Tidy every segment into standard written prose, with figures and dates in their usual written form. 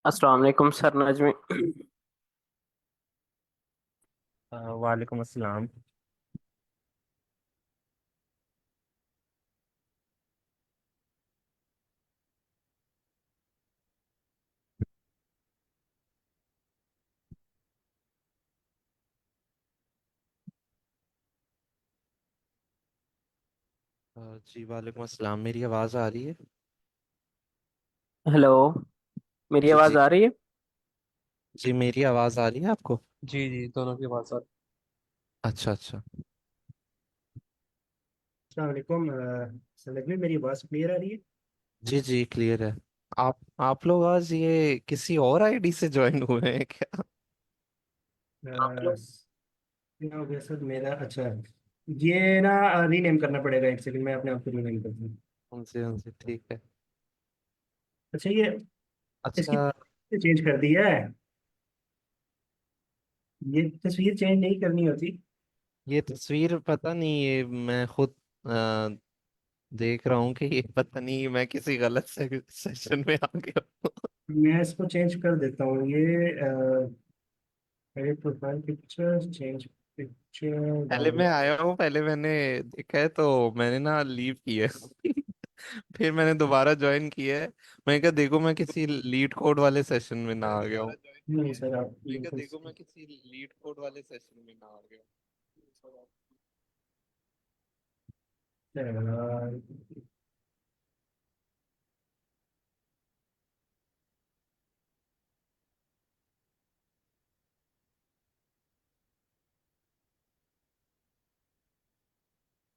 अस्सलाम वालेकुम सर नजमी। वालेकुम अस्सलाम। जी वालेकुम अस्सलाम। मेरी आवाज़ आ रही है? हेलो। मेरी जी आवाज़ जी। आ रही है? जी मेरी आवाज़ आ रही है आपको? जी जी, दोनों की बात सर। अच्छा अच्छा। अस्सलाम वालेकुम। समझ में मेरी आवाज़ क्लियर आ रही है? जी जी क्लियर है। आप लोग आज ये किसी और आईडी से ज्वाइन हुए हैं क्या? आप अ, लोग क्या हो गया सर मेरा? अच्छा, ये ना रीनेम करना पड़ेगा। एक सेकंड, मैं अपने आप को रीनेम करता हूँ। उनसे ठीक है। अच्छा, ये इसकी अच्छा। चेंज कर दी है। ये तस्वीर चेंज नहीं करनी होती। ये तस्वीर पता नहीं, ये मैं खुद देख रहा हूँ कि ये पता नहीं मैं किसी गलत सेशन में आ गया हूँ। मैं इसको चेंज कर देता हूँ। ये edit profile picture, change picture, पहले मैं डाउनलोड। आया हूँ, पहले मैंने देखा है तो मैंने ना लीव की है। फिर मैंने दोबारा ज्वाइन किया है। मैं क्या देखो मैं किसी लीड कोड वाले सेशन में ना आ गया हूँ। नहीं सर, आप मैं क्या बिल्कुल देखो मैं किसी लीड कोड वाले सेशन में ना आ गया हूँ।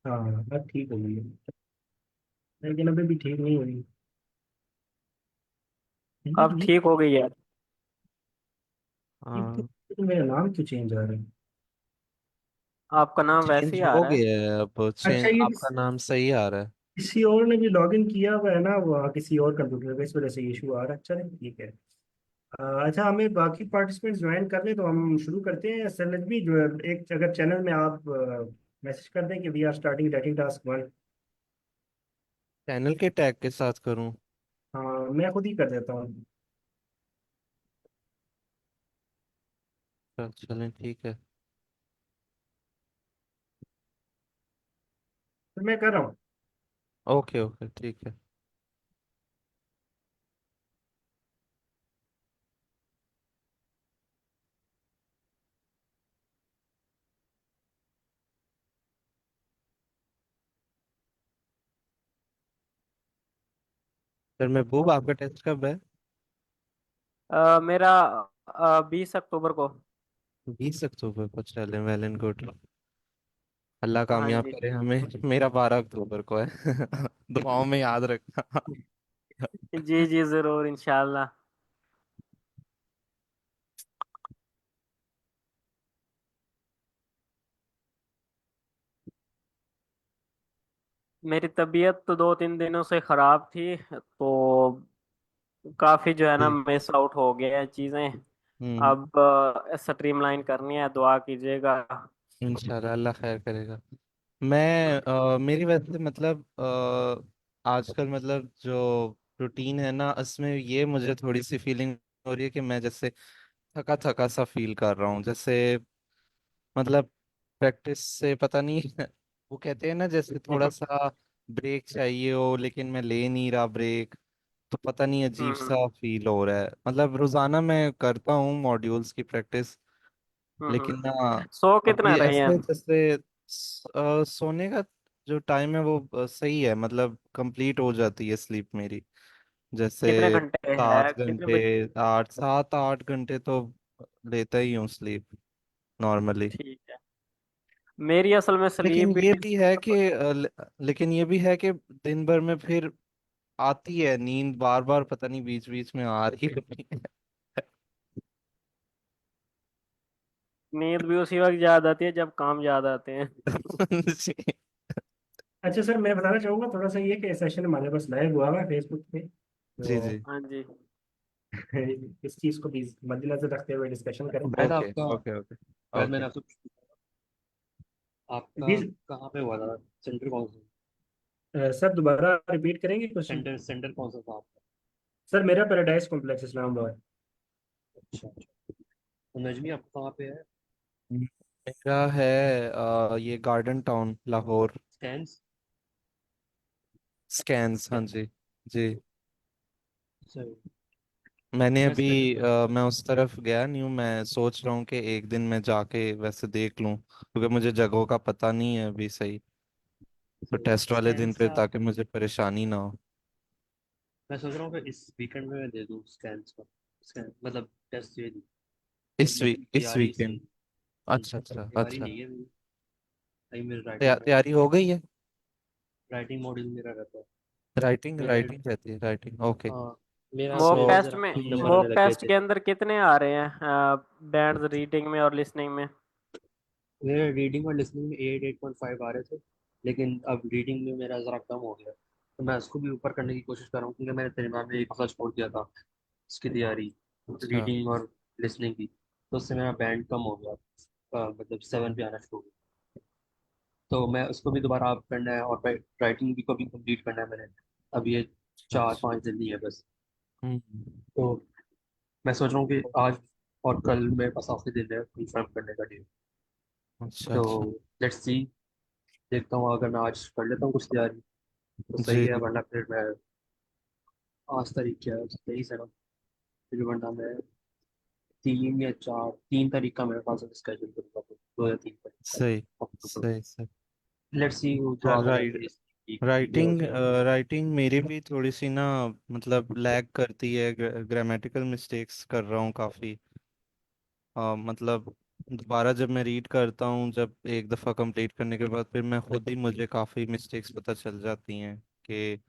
हाँ, अब ठीक हो गई है, लेकिन अभी भी ठीक नहीं हुई। अब ठीक हो गई है। हाँ। मेरा नाम क्यों चेंज आ रहा है? आपका नाम वैसे चेंज ही आ हो रहा है। गया है, अब अच्छा, चेंज ये आपका नाम सही आ रहा है। किसी और ने भी लॉगिन किया हुआ है ना, वो किसी और कंप्यूटर पे, इस वजह से इशू आ रहा है। चलें, ठीक है। अच्छा, हमें बाकी पार्टिसिपेंट्स ज्वाइन कर ले तो हम शुरू करते हैं। सर भी जो है, एक अगर चैनल में आप मैसेज कर दें कि we are starting dating task 1। Channel के टैग के साथ करूँ? हाँ, मैं खुद ही कर देता हूँ। चलें ठीक है। तो मैं कर रहा हूँ। ओके ओके ठीक है। फिर महबूब आपका टेस्ट कब है? मेरा 20 अक्टूबर को। 20 अक्टूबर को। चलें, वेल एंड गुड। अल्लाह हाँ कामयाब जी। करे हमें। मेरा 12 अक्टूबर को है। दुआओं में याद रखना। जी जी जरूर इंशाल्लाह। मेरी तबीयत तो 2-3 दिनों से खराब थी, तो काफी जो है ना जी। मिस आउट हो गया है चीजें। हम्म। अब स्ट्रीमलाइन करनी है, दुआ कीजिएगा। इंशाल्लाह अल्लाह खैर करेगा। मैं मेरी वजह से मतलब आजकल मतलब जो रूटीन है ना, उसमें ये मुझे थोड़ी सी फीलिंग हो रही है कि मैं जैसे थका थका सा फील कर रहा हूँ। जैसे मतलब प्रैक्टिस से पता नहीं। वो कहते हैं ना जैसे थोड़ा सा ब्रेक चाहिए हो, लेकिन मैं ले नहीं रहा ब्रेक। तो पता नहीं अजीब हम्म सा फील हो रहा है। मतलब रोजाना मैं करता हूँ मॉड्यूल्स की प्रैक्टिस, लेकिन ना सो कितना अभी रहे हैं? ऐसे जैसे सोने का जो टाइम है वो सही है, मतलब कंप्लीट हो जाती है स्लीप मेरी। जैसे कितने घंटे है, सात कितने घंटे बजे? 8 7 8 घंटे तो लेता ही हूँ स्लीप नॉर्मली। ठीक है। मेरी असल में लेकिन स्लीप ये भी। भी है कि लेकिन ये भी है कि दिन भर में फिर आती है नींद बार बार, पता नहीं बीच बीच में आ रही होती है। नींद भी उसी वक्त याद आती है जब काम याद आते हैं। जी अच्छा सर, मैं बताना चाहूँगा थोड़ा सा, ये कि सेशन हमारे पास लाइव हुआ हुआ है फेसबुक पे, जी तो जी। हाँ जी। इस चीज़ को भी मद्देनजर रखते हुए डिस्कशन करें। बैद ओके आपका ओके ओके बैद ओके। मैंने आपसे आपका बीस। कहाँ पे हुआ था? सेंटर कौन सा? सर दोबारा रिपीट करेंगे क्वेश्चन? सेंटर सेंटर कौन सा था आपका? सर मेरा पैराडाइज कॉम्प्लेक्स इस्लामाबाद। अच्छा अच्छा। तो नजमी आपका कहाँ पे है? मेरा है ये garden town Lahore. Stand. Scans, हाँ जी। जी। सही। मैंने मैं अभी स्टैंड पर। मैं उस तरफ गया नहीं हूँ। मैं सोच रहा हूँ कि एक दिन मैं जाके वैसे देख लूँ, क्योंकि मुझे जगहों का पता नहीं है अभी सही। तो सही टेस्ट वाले दिन स्टैंड पे का। ताकि मुझे परेशानी ना हो। मैं सोच रहा हूँ कि इस वीकेंड में मैं दे दूँ स्टैंड का। स्टैंड मतलब टेस्ट दे दूँ। मतलब मेरी इस तैयारी से। वीकेंड। अच्छा अच्छा तैयारी अच्छा। नहीं है मेरी। भाई मेरी राइटिंग में। तैयारी हो गई है। राइटिंग मॉड्यूल मेरा रहता है। राइटिंग मेरे। राइटिंग रहती है, राइटिंग, ओके। हाँ। मेरा सो मॉक मेरे टेस्ट जरा में 3 नंबर आने मॉक लग गए टेस्ट थे। के अंदर कितने आ रहे हैं बैंड्स रीडिंग में और लिसनिंग में? मेरे रीडिंग और लिसनिंग में 8-8.5 आ रहे थे। लेकिन अब रीडिंग में मेरा ज़रा कम हो गया। तो मैं उसको भी ऊपर करने की कोशिश कर रहा हूँ, क्योंकि मैंने तेलंगाना में एक हफ्ता छोड़ दिया था उसकी तैयारी। अच्छा रीडिंग और लिसनिंग की। तो उससे मेरा बैंड कम हो गया। मतलब 7 पे आना शुरू हो गया। तो मैं उसको भी दोबारा अब करना है, और राइटिंग भी को भी कंप्लीट करना है मैंने। अब ये अच्छा चार अच्छा। पाँच दिन ही है बस। हम्म। तो मैं सोच रहा हूँ कि आज और कल मेरे पास आखिरी दिन है कंफर्म करने का डेट। अच्छा तो अच्छा। Let's see. देखता हूँ, अगर मैं आज कर लेता हूँ कुछ तैयारी तो सही जी है, जी। वरना फिर मैं। आज तारीख क्या है? 23 है ना? फिर वरना मैं 3 या 4 3 तारीख का मेरे पास स्केड्यूल करूँगा, तो 2 या 3 तारीख का सही अक्टूबर। सही सही। लेट्स सी वो जो यार आगे राइट। जाके इस ये हो राइटिंग जाए। राइटिंग मेरी भी थोड़ी सी ना, मतलब लैग करती है। ग्रामेटिकल मिस्टेक्स कर रहा हूँ काफ़ी। मतलब दोबारा जब मैं रीड करता हूँ, जब एक दफ़ा कंप्लीट करने के बाद फिर मैं खुद ही मुझे काफ़ी मिस्टेक्स पता चल जाती हैं कि।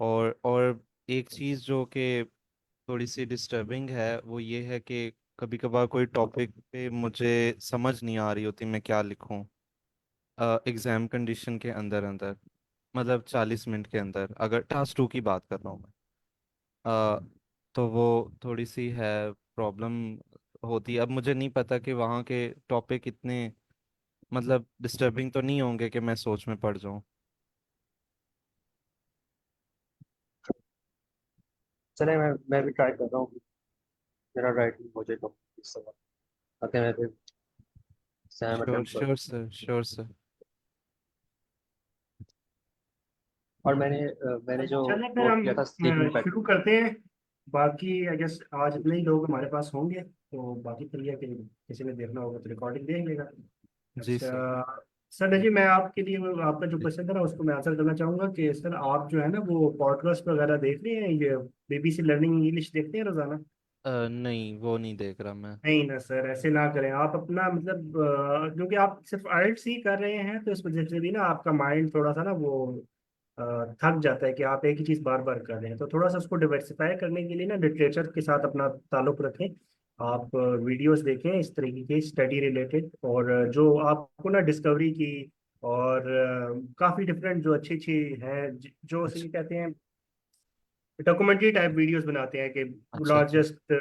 और एक चीज़ जो कि थोड़ी सी डिस्टर्बिंग है वो ये है कि कभी कभार कोई टॉपिक पे मुझे समझ नहीं आ रही होती मैं क्या लिखूं एग्ज़ाम कंडीशन के अंदर अंदर, मतलब 40 मिनट के अंदर, अगर टास्क 2 की बात कर रहा हूँ मैं। अ, तो वो थोड़ी सी है प्रॉब्लम होती है। अब मुझे नहीं पता कि वहाँ के टॉपिक इतने मतलब डिस्टर्बिंग तो नहीं होंगे कि मैं सोच में पड़ जाऊँ। चले, मैं भी ट्राई कर रहा हूँ। मेरा राइटिंग हो जाए तो इस समय ताकि मैं फिर एग्जाम श्योर अटेम्प्ट करूँ। Sure sir, sure sir. और मैंने जो चलिए फिर नोट हम किया था स्लीपिंग शुरू पैटर्न। करते हैं। बाकी आई गेस आज इतने ही लोग हमारे पास होंगे, तो बाकी फिर ये कि किसी ने देखना होगा तो रिकॉर्डिंग देख लेगा। जी सर। अच्छा सर जी, मैं आपके लिए आपका जो क्वेश्चन था ना उसको मैं आंसर करना चाहूंगा कि सर आप जो है ना वो पॉडकास्ट वगैरह देख रहे हैं, ये बीबीसी लर्निंग इंग्लिश देखते हैं रोजाना? नहीं वो नहीं देख रहा मैं। नहीं ना सर, ऐसे ना करें आप अपना मतलब क्योंकि आप सिर्फ आइल्स ही कर रहे हैं तो इस वजह से भी ना आपका माइंड थोड़ा सा ना वो थक जाता है कि आप एक ही चीज बार बार कर रहे हैं। तो थोड़ा सा उसको डिवर्सिफाई करने के लिए ना लिटरेचर के साथ अपना ताल्लुक रखें। आप वीडियोस देखें इस तरीके के स्टडी रिलेटेड, और जो आपको ना डिस्कवरी की और काफी डिफरेंट जो अच्छी अच्छी हैं जो उसे अच्छा कहते हैं डॉक्यूमेंट्री टाइप वीडियोस बनाते हैं कि अच्छा अच्छा। लार्जेस्ट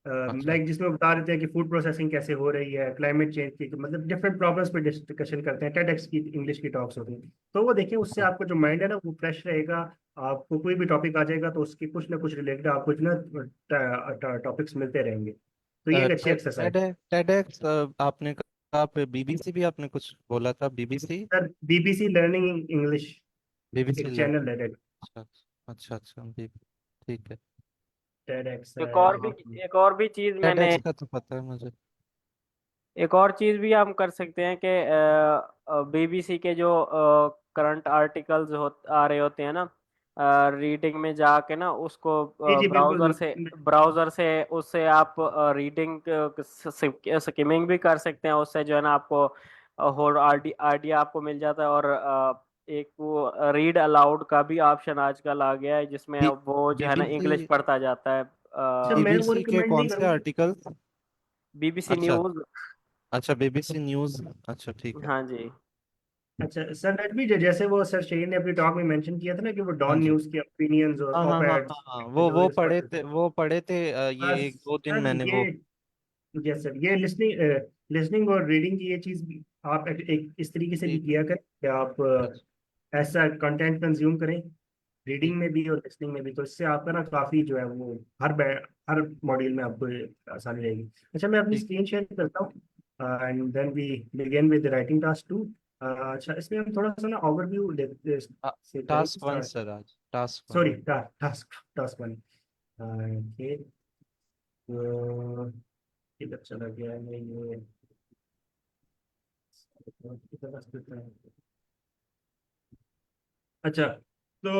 अच्छा लाइक जिसमें बता देते हैं कि फूड प्रोसेसिंग कैसे हो रही है, क्लाइमेट चेंज की मतलब डिफरेंट प्रॉब्लम्स पे डिस्कशन करते हैं। टेडेक्स की इंग्लिश की टॉक्स होती हैं, तो वो देखिए उससे अच्छा। आपका जो माइंड है ना वो फ्रेश रहेगा। आपको कोई भी टॉपिक आ जाएगा तो उसके कुछ ना कुछ रिलेटेड आपको ना टॉपिक्स मिलते रहेंगे। तो ये एक अच्छी एक्सरसाइज। टेडेक्स आपने कहा, आप बीबीसी भी आपने कुछ बोला था, BBC. Sir BBC learning English BBC एक लर्न। चैनल है अच्छा अच्छा अच्छा ठीक है। टेडेक्स। एक और भी एक और भी चीज मैंने टेडेक्स का तो पता है मुझे। एक और चीज भी हम कर सकते हैं कि बीबीसी के जो करंट आर्टिकल्स आ रहे होते हैं ना, रीडिंग में जाके ना उसको जी जी ब्राउजर बिल्कुल। से ब्राउजर से उससे आप रीडिंग स्किमिंग भी कर सकते हैं। उससे जो है ना आपको होल आइडिया आपको मिल जाता है। और एक वो रीड अलाउड का भी ऑप्शन आजकल आ गया है जिसमें वो जो है ना बीबीसी इंग्लिश पढ़ता जाता है। अच्छा मैं वो बीबीसी के रिकमेंड नहीं कौन से करूँगा। आर्टिकल? बीबीसी अच्छा न्यूज। अच्छा, बीबीसी न्यूज़, अच्छा ठीक है। हाँ जी। अच्छा सर नटवी जैसे वो सर शेर ने अपनी टॉक में मेंशन किया था ना कि वो हाँ डॉन जी। न्यूज़ के ओपिनियंस और हाँ हाँ ऑप हाँ हाँ एड्स हाँ, जो वो इस पर। पढ़े थे, वो पढ़े थे। ये बस 1-2 दिन सर मैंने ये वो। यस सर ये लिसनिंग लिसनिंग और रीडिंग की ये चीज़ आप एक इस तरीके से भी ठीक है। किया करें कि आप अच्छा ऐसा कंटेंट कंज्यूम करें रीडिंग में भी और लिसनिंग में भी। तो इससे आपका ना काफ़ी जो है वो हर मॉड्यूल में आपको ये आसानी रहेगी। अच्छा, मैं अपनी ठीक। स्क्रीन शेयर करता हूँ and then we begin with writing task 2। अच्छा, इसमें हम थोड़ा सा ना ओवरव्यू से करेंगे टास्क वन स्टार्ट। सर, आज task one. Sorry, task task 1। Okay, तो किधर चला गया है ये? अच्छा, तो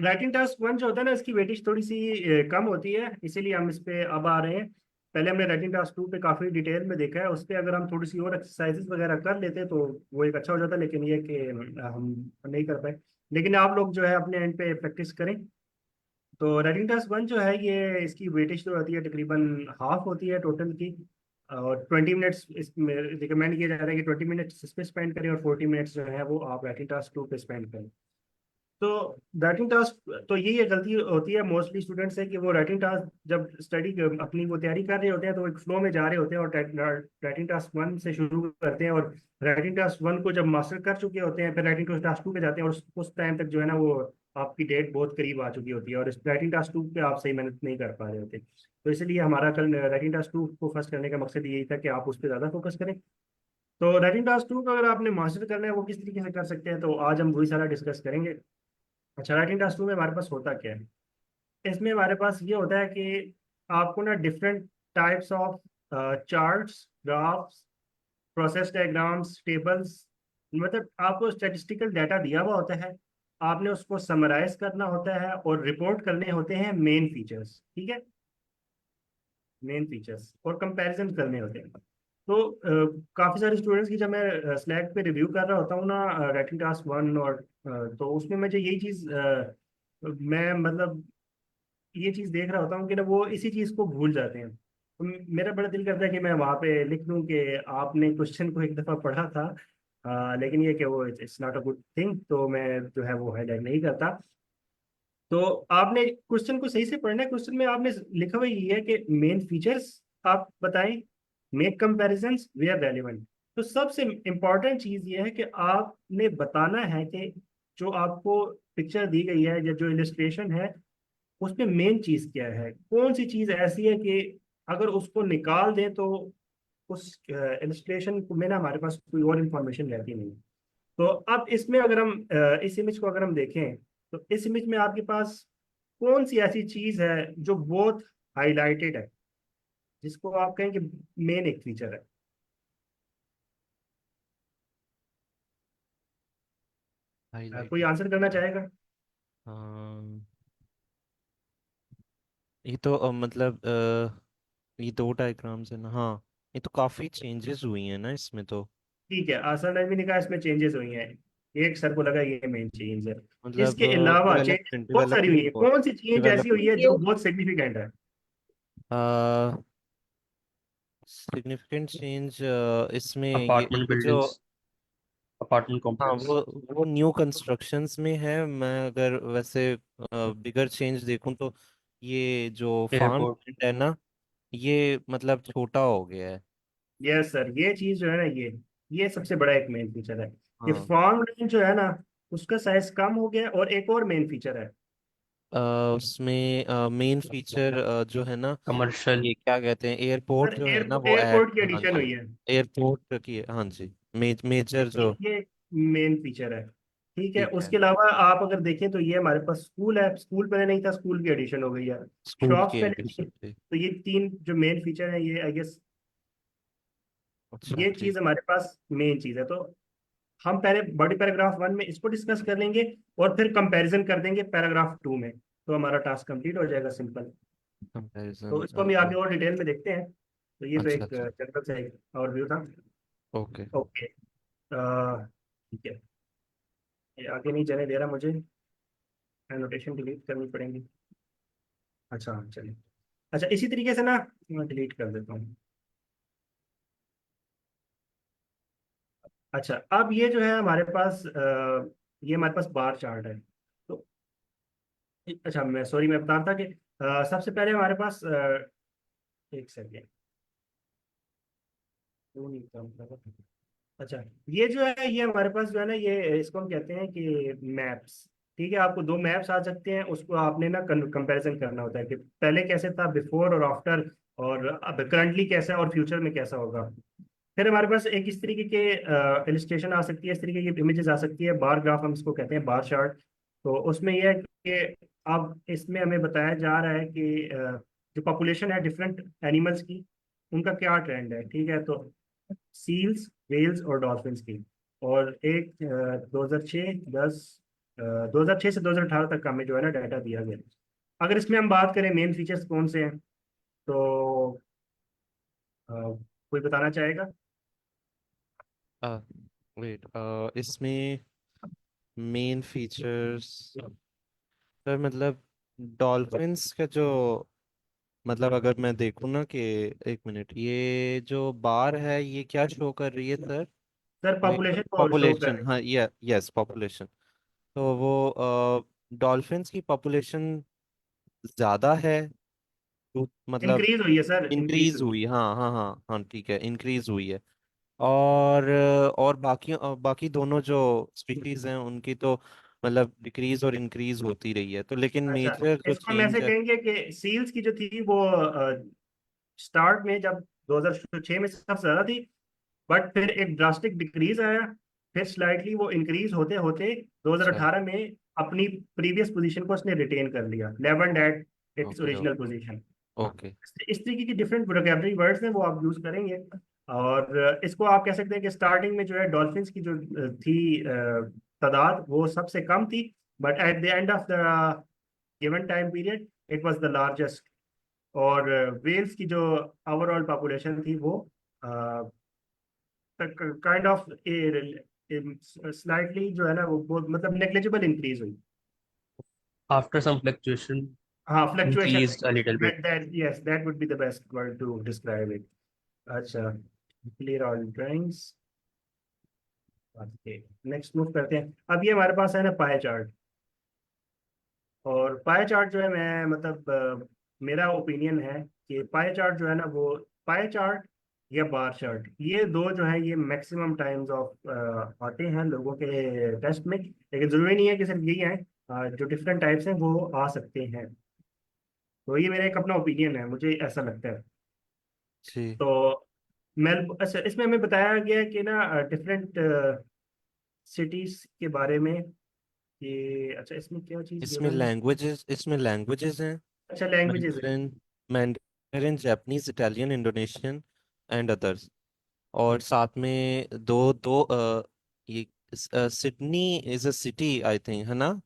राइटिंग टास्क 1 जो होता है ना, इसकी वेटेज थोड़ी सी कम होती है, इसीलिए हम इस पे अब आ रहे हैं। पहले हमने राइटिंग टास्क 2 पे काफ़ी डिटेल में देखा है, उस पे अगर हम थोड़ी सी और एक्सरसाइजेस वगैरह कर लेते तो वो एक अच्छा हो जाता, लेकिन ये कि हम नहीं कर पाए। लेकिन आप लोग जो है अपने एंड पे प्रैक्टिस करें। तो राइटिंग टास्क 1 जो है ये, इसकी वेटेज जो होती है तकरीबन हाफ होती है टोटल की। और 20 मिनट्स इसमें रिकमेंड किया जा रहा है कि 20 मिनट्स इस पे स्पेंड करें और 40 मिनट्स जो है वो आप राइटिंग टास्क 2 पे स्पेंड करें। तो राइटिंग टास्क तो यही एक गलती होती है मोस्टली स्टूडेंट से कि वो राइटिंग टास्क जब स्टडी अपनी वो तैयारी कर रहे होते हैं तो एक फ्लो में जा रहे होते हैं और राइटिंग टास्क 1 से शुरू करते हैं, और राइटिंग टास्क 1 को जब मास्टर कर चुके होते हैं फिर राइटिंग टास्क 2 पे जाते हैं, और उस टाइम तक जो है ना वो आपकी डेट बहुत करीब आ चुकी होती है और इस राइटिंग टास्क 2 पे आप सही मेहनत नहीं कर पा रहे होते। तो इसलिए हमारा कल राइटिंग टास्क 2 को फर्स्ट करने का मकसद यही था कि आप उस पर ज़्यादा फोकस करें। तो राइटिंग टास्क 2 को अगर आपने मास्टर करना है वो किस तरीके से कर सकते हैं, तो आज हम वही सारा डिस्कस करेंगे। अच्छा, राइटिंग टास्क 2 में हमारे पास होता क्या है? इसमें हमारे पास ये होता है कि आपको ना different types of charts, graphs, process diagrams, tables, मतलब आपको स्टैटिस्टिकल डाटा दिया हुआ होता है। आपने उसको समराइज करना होता है और रिपोर्ट करने होते हैं मेन फीचर्स, ठीक है, मेन फीचर्स, और कंपैरिजन करने होते हैं। तो काफ़ी सारे स्टूडेंट्स की जब मैं स्लैक पे रिव्यू कर रहा होता हूँ ना राइटिंग टास्क 1, और तो उसमें मुझे यही चीज़ मैं मतलब ये चीज़ देख रहा होता हूँ कि ना वो इसी चीज़ को भूल जाते हैं। तो मेरा बड़ा दिल करता है कि मैं वहाँ पे लिख दूँ कि आपने क्वेश्चन को एक दफ़ा पढ़ा था, लेकिन ये कि वो it's not a good thing, तो मैं जो है वो हाईलाइट नहीं करता। तो आपने क्वेश्चन को सही से पढ़ना है। क्वेश्चन में आपने लिखा हुआ ये है कि मेन फीचर्स आप बताएं, मेक कंपैरिजंस वेयर रेलेवेंट। तो सबसे इम्पॉर्टेंट चीज़ ये है कि आपने बताना है कि जो आपको पिक्चर दी गई है या जो इलस्ट्रेशन है उसमें मेन चीज क्या है, कौन सी चीज ऐसी है कि अगर उसको निकाल दें तो उस इलस्ट्रेशन में ना हमारे पास कोई और इंफॉर्मेशन रहती नहीं। तो अब इसमें अगर हम इस इमेज को अगर हम देखें तो इस इमेज में आपके पास कौन सी ऐसी चीज है जो बहुत हाईलाइटेड है, जिसको आप कहें कि मेन एक फीचर है? कोई हाईलाइटेड। आंसर करना चाहेगा? ये तो मतलब ये दो डायग्राम्स है ना, हाँ। ये तो काफी चेंजेस हुई हैं ना इसमें तो। ठीक है, आसान टाइम ने कहा इसमें चेंजेस हुई हैं, एक सर को लगा ये मेन चेंज है। मतलब इसके अलावा चेंजेस डेवलपमेंट बहुत सारी हुई डेवलपमेंट है, बहुत कौन सी चेंज ऐसी हुई है जो डेवलपमेंट बहुत सिग्निफिकेंट है? सिग्निफिकेंट चेंज इसमें अपार्टमेंट ये जो, बिल्डिंग्स, अपार्टमेंट हाँ कॉम्प्लेक्स, वो न्यू कंस्ट्रक्शंस में है। मैं अगर वैसे बिगर चेंज देखूं तो ये जो फार्म एयरपोर्ट। लैंड है ना, ये मतलब छोटा हो गया है। यस सर, ये चीज जो है ना ये सबसे बड़ा एक मेन फीचर है कि हाँ। फार्म लैंड जो है ना उसका साइज कम हो गया है। और एक और मेन फीचर है। उसमें मेन फीचर जो है ना, कमर्शियल। ये क्या कहते हैं, एयरपोर्ट सर, जो है ना वो ऐड, एयरपोर्ट की हाँ एडिशन जी, हुई है। एयरपोर्ट की, हाँ जी, मेजर जो। ये मेन फीचर है, ठीक है। ठीक है। उसके अलावा आप अगर देखें तो ये हमारे पास स्कूल है, स्कूल पहले नहीं था, स्कूल की एडिशन हो गई है। स्कूल शॉप्स की पहले नहीं थी। एडिशन थी। तो ये तीन जो मेन फीचर है ये आई गेस अच्छा ये ठीक। चीज हमारे पास मेन चीज है। तो हम पहले बॉडी पैराग्राफ 1 में इसको डिस्कस कर लेंगे और फिर कंपैरिजन कर देंगे पैराग्राफ 2 में, तो हमारा टास्क कंप्लीट हो जाएगा, सिंपल। तो कंपैरिजन। इसको हम आगे और डिटेल में देखते हैं। तो ये तो अच्छा एक अच्छा। जनरल सा एक ओवरव्यू था। ओके। ओके, ठीक है, ये आगे नहीं जाने दे रहा मुझे, एनोटेशन डिलीट करनी पड़ेगी। अच्छा चलिए, अच्छा इसी तरीके से ना मैं डिलीट कर देता हूँ। अच्छा, अब ये जो है हमारे पास ये हमारे पास बार चार्ट है। तो अच्छा, मैं बता रहा था कि सबसे पहले हमारे पास एक सेकेंड, वो नहीं काम कर रहा। अच्छा, ये जो है ये हमारे पास जो है ना ये इसको हम कहते हैं कि मैप्स। ठीक है, आपको दो मैप्स आ सकते हैं, उसको आपने ना कंपैरिजन करना होता है कि पहले कैसे था, बिफोर और आफ्टर, और अब करंटली कैसा है और फ्यूचर में कैसा होगा। फिर हमारे पास एक इस तरीके के इलिस्ट्रेशन आ सकती है, इस तरीके की इमेजेस आ सकती है, बार ग्राफ हम इसको कहते हैं, बार चार्ट। तो उसमें यह है कि अब इसमें हमें बताया जा रहा है कि जो पॉपुलेशन है डिफरेंट एनिमल्स की, उनका क्या ट्रेंड है। ठीक है, तो सील्स, वेल्स और डॉल्फिन्स की। और एक 2006 10 2006 से 2018 तक का हमें जो है ना डाटा दिया गया। अगर इसमें हम बात करें मेन फीचर्स कौन से हैं, तो कोई बताना चाहेगा? वेट, इसमें मेन फीचर्स सर, मतलब डॉल्फिन्स का जो, मतलब अगर मैं देखूँ ना कि, एक मिनट, ये जो बार है ये क्या शो कर रही है सर? सर वेट, पॉपुलेशन को शो कर पॉपुलेशन, रहे हाँ, ये यस, पॉपुलेशन। तो वो डॉल्फिन्स की पॉपुलेशन ज़्यादा है, तो हैं, मतलब इंक्रीज हुई है सर, इंक्रीज इंक्रीज हुई हुई, हाँ हाँ हाँ हाँ, ठीक है, इंक्रीज हुई है। और बाकी दोनों जो स्पीशीज हैं उनकी तो मतलब डिक्रीज और इंक्रीज होती रही है, तो लेकिन है। अच्छा, मेजर जो इसको हम ऐसे चेंज है। कहेंगे कि सील्स की जो थी वो स्टार्ट में जब 2006 में सबसे ज्यादा थी, बट फिर एक ड्रास्टिक डिक्रीज आया, फिर स्लाइटली वो इंक्रीज होते होते अच्छा, 2018 में अपनी प्रीवियस पोजीशन को उसने रिटेन कर लिया, levelled at its okay original position. Okay. इस तरीके की डिफरेंट वोकैबुलरी वर्ड्स हैं, वो आप यूज करेंगे। और इसको आप कह सकते हैं कि स्टार्टिंग में जो है डॉल्फिन्स की जो थी तादाद, वो सबसे कम थी, but at the end of the given time period it was the largest. और वेल्स की जो ओवरऑल पॉपुलेशन थी वो काइंड ऑफ स्लाइटली जो है ना वो बहुत मतलब नेग्लिजिबल इंक्रीज हुई। After some fluctuation, हाँ, fluctuation. increased a little bit. that yes, that would be the best word to describe it. अच्छा, clear all drawings. Okay, next move करते हैं। अब ये हमारे पास है ना पाई चार्ट। और पाई चार्ट जो है, मैं मतलब मेरा ओपिनियन है कि पाई चार्ट जो है ना वो, पाई चार्ट या बार चार्ट, ये दो जो है ये मैक्सिमम टाइम्स ऑफ आते हैं लोगों के टेस्ट में, लेकिन जरूरी नहीं है कि सिर्फ यही है। जो डिफरेंट टाइप्स हैं वो आ सकते हैं। तो ये मेरा एक अपना ओपिनियन है, मुझे ऐसा लगता है। जी, तो मेल अच्छा, इसमें हमें बताया गया है कि ना डिफरेंट सिटीज के बारे में, कि अच्छा इसमें क्या चीज़ गिवन है। इसमें लैंग्वेजेस हैं। अच्छा, लैंग्वेजेस है। Mandarin Mandarin, Japanese, Italian, Indonesian and others. और साथ में दो दो ये Sydney is a city I think, है ना?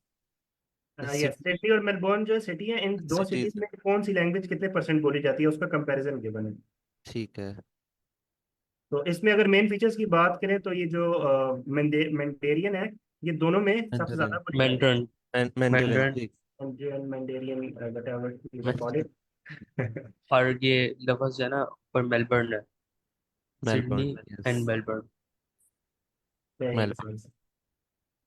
यस, सिडनी सिडनी और मेलबोर्न जो सिटी है, इन दो सिटीज सिटीज, में कौन सी लैंग्वेज कितने परसेंट बोली जाती है उसका कंपैरिजन गिवन है। ठीक है। तो इसमें अगर मेन फीचर्स की बात करें तो ये जो मैंडेरियन है, ये दोनों में सबसे ज्यादा मैंडरिन, बोली जाती Mandarin, है। मैंडरिन, Mandarin, ठीक। Mandarin, whatever you may call Mandarin, it. और ये लफ्ज जो है ना, पर मेलबर्न है, Sydney Melbourne, yes, and Melbourne. सही मेलबर्न। सही।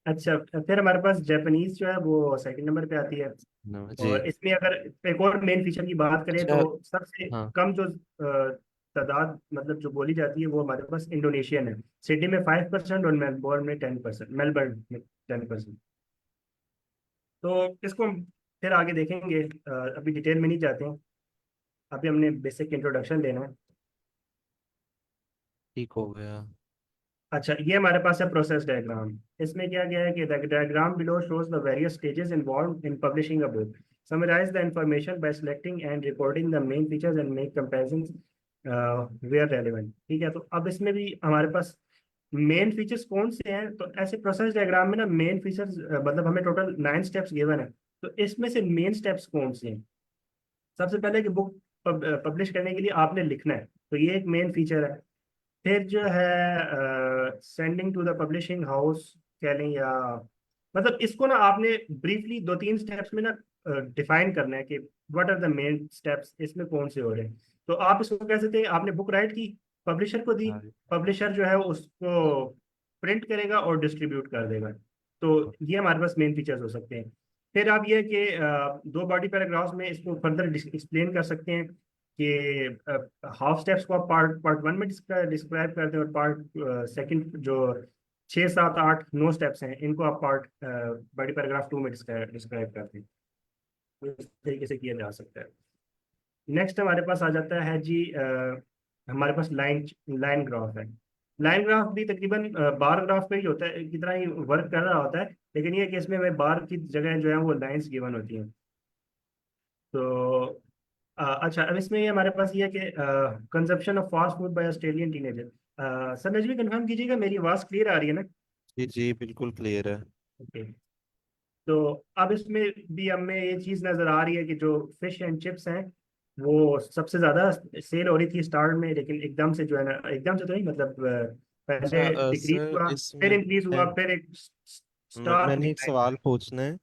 अच्छा, फिर हमारे पास जापानीज जो है वो सेकंड नंबर पे आती है। जी। और इसमें अगर एक और मेन फीचर की बात करें अच्छा, तो सबसे हाँ, कम जो तादाद मतलब जो बोली जाती है वो हमारे पास इंडोनेशियन है। सिडनी में 5% और मेलबोर्न में 10%, मेलबर्न में 10%। तो इसको हम फिर आगे देखेंगे, अभी डिटेल में नहीं जाते हैं, अभी हमने बेसिक इंट्रोडक्शन लेना है। ठीक हो गया। अच्छा, ये हमारे पास है प्रोसेस डायग्राम। इसमें क्या गया है कि the diagram below shows the various stages involved in publishing a book, summarise the information by selecting and recording the main features and make comparisons where relevant. ठीक है, तो अब इसमें भी हमारे पास मेन फीचर्स कौन से हैं। तो ऐसे प्रोसेस डायग्राम में ना मेन फीचर्स मतलब हमें टोटल 9 स्टेप्स गिवन है। तो इसमें से मेन स्टेप्स कौन से हैं? सबसे पहले कि बुक पब्लिश करने के लिए आपने लिखना है, तो ये एक मेन फीचर है। फिर जो है sending to the publishing house कह लें, या मतलब इसको ना आपने ब्रीफली 2-3 स्टेप्स में ना डिफाइन करना है कि what are the main steps, इसमें कौन से हो रहे हैं। तो आप इसको कह सकते हैं, आपने बुक राइट की, पब्लिशर को दी, हाँ, पब्लिशर जो है उसको प्रिंट करेगा और डिस्ट्रीब्यूट कर देगा। तो ये हमारे पास मेन फीचर्स हो सकते हैं। फिर आप ये कि दो बॉडी पैराग्राफ्स में इसको फर्दर एक्सप्लेन कर सकते हैं कि हाफ स्टेप्स को आप पार्ट पार्ट 1 में डिस्क्राइब करते हैं और पार्ट सेकंड जो 6 7 8 9 स्टेप्स हैं, इनको आप पार्ट बॉडी पैराग्राफ 2 में डिस्क्राइब करते हैं। तो इस तरीके से किया जा सकता है। नेक्स्ट हमारे पास आ जाता है जी, हमारे पास लाइन लाइन ग्राफ है। लाइन ग्राफ भी तकरीबन बार ग्राफ पे ही होता है, की तरह ही वर्क कर रहा होता है, लेकिन ये कि इसमें हमें बार की जगह जो है वो लाइंस गिवन होती हैं। तो अच्छा, अब इसमें ये हमारे पास ये है कि consumption of fast food by Australian teenager. Sir Najmi confirm कीजिएगा, मेरी आवाज़ क्लियर आ रही है ना? जी जी बिल्कुल क्लियर है। ओके। तो अब इसमें भी हमें ये चीज़ नज़र आ रही है कि जो फिश एंड चिप्स हैं वो सबसे ज़्यादा सेल हो रही थी स्टार्ट में, लेकिन एकदम से जो है ना, एकदम से तो नहीं मतलब अच्छा पहले डिक्रीज सर हुआ, फिर इसमें इंक्रीज हुआ, फिर एक स्टार्क मैंने एक डिक्लाइन सवाल आया। पूछना है। जी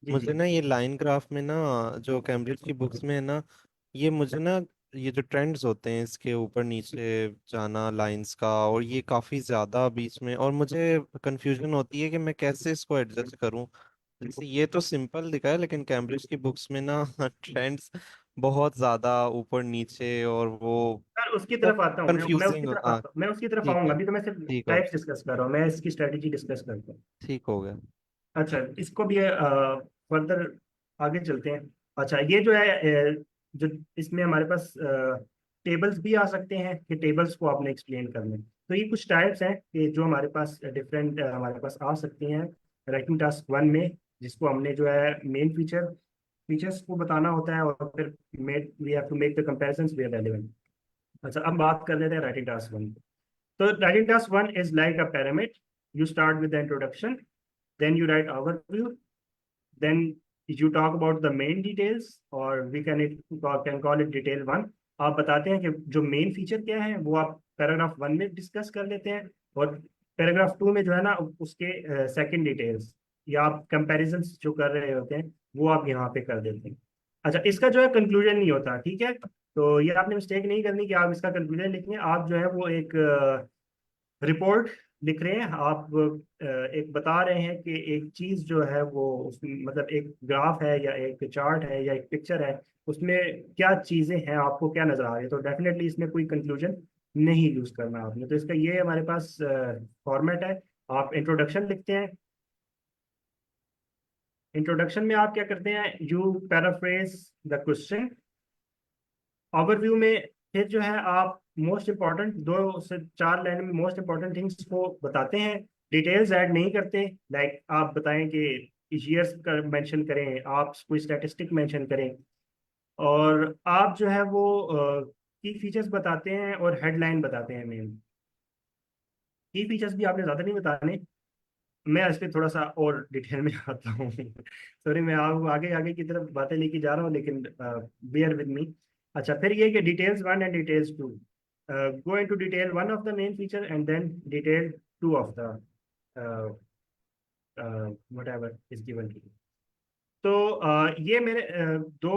जी। मुझे ना ये लाइन ग्राफ में ना, जो कैम्ब्रिज की बुक्स में है ना, ये मुझे ना, ये जो ट्रेंड्स होते हैं इसके ऊपर नीचे जाना लाइंस का, और ये काफ़ी ज़्यादा बीच में, और मुझे कंफ्यूजन होती है कि मैं कैसे इसको एडजस्ट करूं। जैसे ये तो सिंपल दिखा है, लेकिन कैम्ब्रिज की बुक्स में ना ट्रेंड्स बहुत ज़्यादा ऊपर नीचे, और वो सर उसकी वो तरफ आता हूँ, मैं उसकी कंफ्यूजिंग। तरफ हाँ आता हूँ, मैं उसकी तरफ ठीक आऊंगा। है, अभी तो मैं सिर्फ ठीक हो, टाइप्स डिस्कस कर रहा हूँ, मैं इसकी स्ट्रेटेजी डिस्कस करता हूँ। ठीक हो गया। अच्छा, इसको भी फर्दर आगे चलते हैं। अच्छा, ये जो है जो इसमें हमारे पास टेबल्स भी आ सकते हैं कि टेबल्स को आपने एक्सप्लेन करने, तो ये कुछ टाइप्स हैं कि जो हमारे पास डिफरेंट हमारे पास आ सकती हैं राइटिंग टास्क 1 में, जिसको हमने जो है मेन फीचर्स को बताना होता है, और फिर made we have to make the comparisons where relevant. अच्छा, अब बात कर लेते हैं राइटिंग टास्क 1। तो writing task 1 is like a pyramid. You start with the introduction, then you write overview, then you talk about the main details, or we can call it detail 1. आप बताते हैं कि जो मेन फीचर क्या है वो आप पैराग्राफ 1 में डिस्कस कर लेते हैं, और पैराग्राफ 2 में जो है ना उसके सेकंड डिटेल्स या आप कंपैरिजंस जो कर रहे होते हैं वो आप यहाँ पे कर देते हैं। अच्छा, इसका जो है कंक्लूजन नहीं होता, ठीक है? तो ये आपने मिस्टेक नहीं करनी कि आप इसका कंक्लूजन लिखें। आप जो है वो एक रिपोर्ट लिख रहे हैं, आप एक बता रहे हैं कि एक चीज जो है वो उसमें मतलब एक ग्राफ है या एक चार्ट है या एक पिक्चर है, उसमें क्या चीजें हैं, आपको क्या नजर आ रही है। तो डेफिनेटली इसमें कोई कंक्लूजन नहीं यूज करना आपने। तो इसका ये हमारे पास फॉर्मेट है। आप इंट्रोडक्शन लिखते हैं। इंट्रोडक्शन में आप क्या करते हैं, you paraphrase the question. Overview में फिर जो है आप मोस्ट इम्पॉर्टेंट 2 से 4 लाइन में मोस्ट इम्पॉर्टेंट थिंग्स को बताते हैं, डिटेल्स ऐड नहीं करते। लाइक आप बताएं कि ईयर्स का मेंशन करें, आप कोई स्टैटिस्टिक मेंशन करें, और आप जो है वो की फीचर्स बताते हैं और हेडलाइन बताते हैं मेन। की फीचर्स भी आपने ज़्यादा नहीं बताने, मैं इस पे थोड़ा सा और डिटेल में आता हूँ। सॉरी, मैं आप आगे आगे की तरफ बातें लेके जा रहा हूँ, लेकिन बियर विद मी। अच्छा, फिर ये कि details 1 and details 2, go into detail 1 of the main feature and then detail 2 of the whatever is given to. तो ये मेरे दो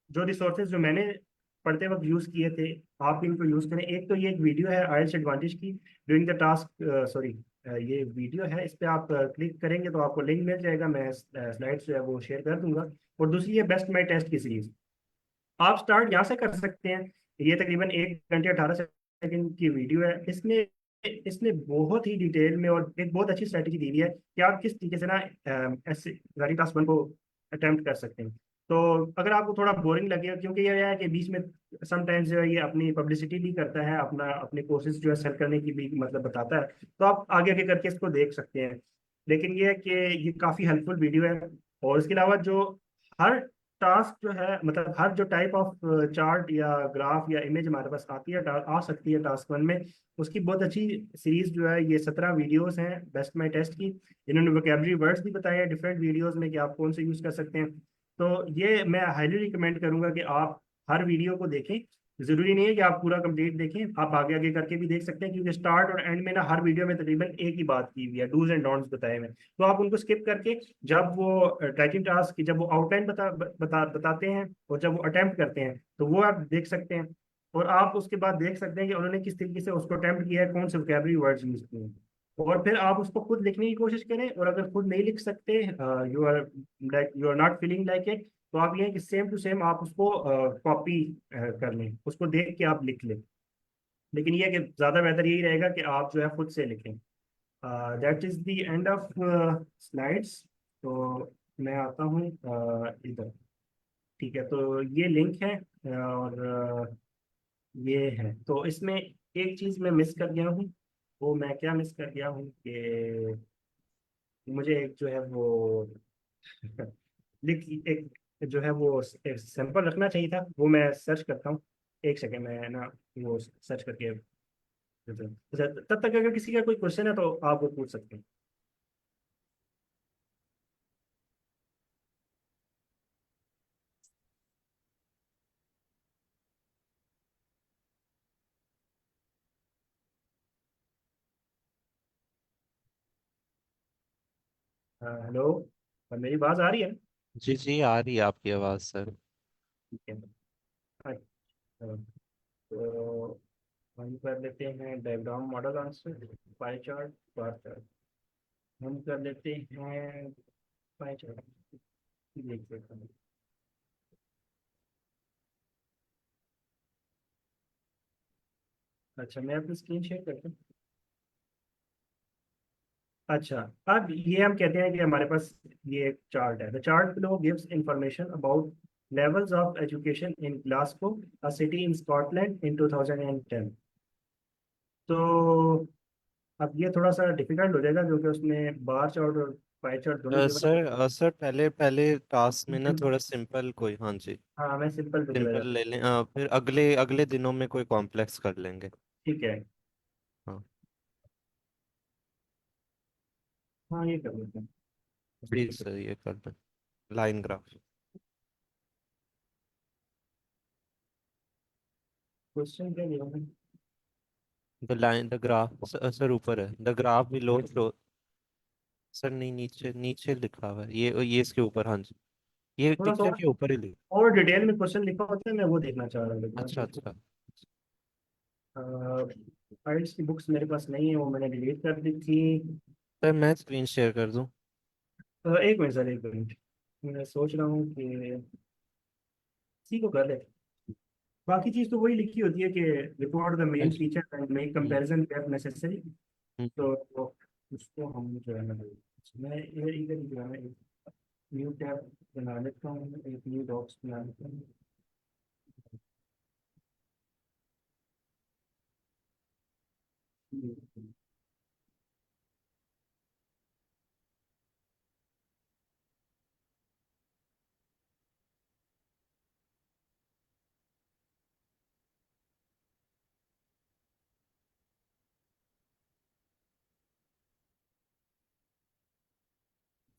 जो रिसोर्सेज जो मैंने पढ़ते वक्त यूज़ किए थे, आप इनको यूज़ करें। एक तो ये एक वीडियो है आइल्स एडवांटेज की, डूइंग द टास्क, सॉरी ये वीडियो है, इस पर आप क्लिक करेंगे तो आपको लिंक मिल जाएगा, मैं स्लाइड्स जो है वो शेयर कर दूंगा। और दूसरी है बेस्ट माई टेस्ट की सीरीज, आप स्टार्ट यहाँ से कर सकते हैं। ये तकरीबन 1 घंटे 18 सेकंड की वीडियो है। इसमें इसने बहुत ही डिटेल में और एक बहुत अच्छी स्ट्रेटेजी दी हुई है कि आप किस तरीके से ना ऐसे राइटिंग टास्क 1 को अटेम्प्ट कर सकते हैं। तो अगर आपको थोड़ा बोरिंग लगे, क्योंकि ये है कि बीच में समटाइम्स जो है ये अपनी पब्लिसिटी भी करता है, अपना अपने कोर्सेज जो है सेल करने की भी मतलब बताता है, तो आप आगे आगे करके इसको देख सकते हैं। लेकिन ये है कि ये काफ़ी हेल्पफुल वीडियो है। और इसके अलावा जो हर टास्क जो है मतलब हर जो टाइप ऑफ चार्ट या ग्राफ या इमेज हमारे पास आती है आ सकती है टास्क 1 में, उसकी बहुत अच्छी सीरीज जो है, ये 17 वीडियोस हैं बेस्ट माई टेस्ट की। इन्होंने वोकेबलरी वर्ड्स भी बताए हैं डिफरेंट वीडियोस में कि आप कौन से यूज़ कर सकते हैं। तो ये मैं हाईली रिकमेंड करूंगा कि आप हर वीडियो को देखें। जरूरी नहीं है कि आप पूरा कंप्लीट देखें, आप आगे आगे करके भी देख सकते हैं, क्योंकि स्टार्ट और एंड में ना हर वीडियो में तकरीबन एक ही बात की हुई है, डूज एंड डोंट्स बताए हुए हैं। तो आप उनको स्किप करके जब वो टाइपिंग टास्क की जब वो आउटलाइन बताते हैं और जब वो अटेम्प्ट करते हैं तो वो आप देख सकते हैं। और आप उसके बाद देख सकते हैं कि उन्होंने किस तरीके से उसको अटेम्प्ट किया है, कौन से वोकैबुलरी वर्ड्स यूज किए हैं। और फिर आप उसको खुद लिखने की कोशिश करें, और अगर खुद नहीं लिख सकते, you are not feeling like it, तो आप ये है कि सेम टू सेम आप उसको कॉपी कर लें, उसको देख के आप लिख लें। लेकिन ये है कि ज़्यादा बेहतर यही रहेगा कि आप जो है खुद से लिखें। That is the end of slides. तो मैं आता हूँ इधर। ठीक है, तो ये लिंक है और ये है। तो इसमें एक चीज़ मैं मिस कर गया हूँ। वो मैं क्या मिस कर गया हूँ कि मुझे एक जो है वो लिख एक जो है वो एक सैंपल रखना चाहिए था। वो मैं सर्च करता हूँ। एक सेकेंड मैं ना वो सर्च करके अच्छा, तब तक अगर किसी का कोई क्वेश्चन है तो आप वो पूछ सकते हैं। हेलो, मेरी आवाज़ आ रही है? जी जी, आ रही है आपकी आवाज़ सर। ठीक है। अच्छा, तो हम कर लेते हैं diagram model answer, pie chart, bar chart. हम कर लेते हैं पाई चार्ट। देख लेते हैं। अच्छा, मैं अपनी स्क्रीन शेयर करता हूँ। अच्छा, अब ये हम कहते हैं कि हमारे पास ये एक चार्ट है। The chart below gives information about levels of education in Glasgow, a city in Scotland in 2010। तो अब ये थोड़ा सा डिफिकल्ट हो जाएगा क्योंकि उसमें बार चार्ट और पाई चार्ट दोनों गिवन है। सर पहले पहले टास्क में ना थोड़ा सिंपल कोई, हाँ जी, हाँ, मैं सिंपल पे चला सिंपल जाता हूँ। ले लें, फिर अगले अगले दिनों में कोई कॉम्प्लेक्स कर लेंगे। ठीक है। हाँ हाँ, ये कर लेते हैं। प्लीज सर, ये कर दें लाइन ग्राफ। क्वेश्चन क्या दिया है? The line the graph sir ऊपर है, the graph below show. Sir नहीं, नीचे नीचे लिखा हुआ है, ये इसके ऊपर, हाँ जी, ये थोड़ा सा पिक्चर के ऊपर ही लिखा। और डिटेल में क्वेश्चन लिखा होता है, मैं वो देखना चाह रहा अच्छा हूँ। अच्छा। फाइल्स की बुक्स मेरे पास नहीं है, वो मैंने डिलीट कर दी थी। सर मैं स्क्रीन शेयर कर दूं? एक मिनट सर, एक मिनट। मैं सोच रहा हूँ कि इसी को कर ले। बाकी चीज़ तो वही लिखी होती है कि रिपोर्ट द मेन अच्छा। Feature and make hmm, comparison where necessary. Hmm, तो उसको हम जो है ना, मैं इधर इधर जो है ना एक न्यू टैब बना लेता हूँ, एक न्यू डॉक्स बना लेता हूँ।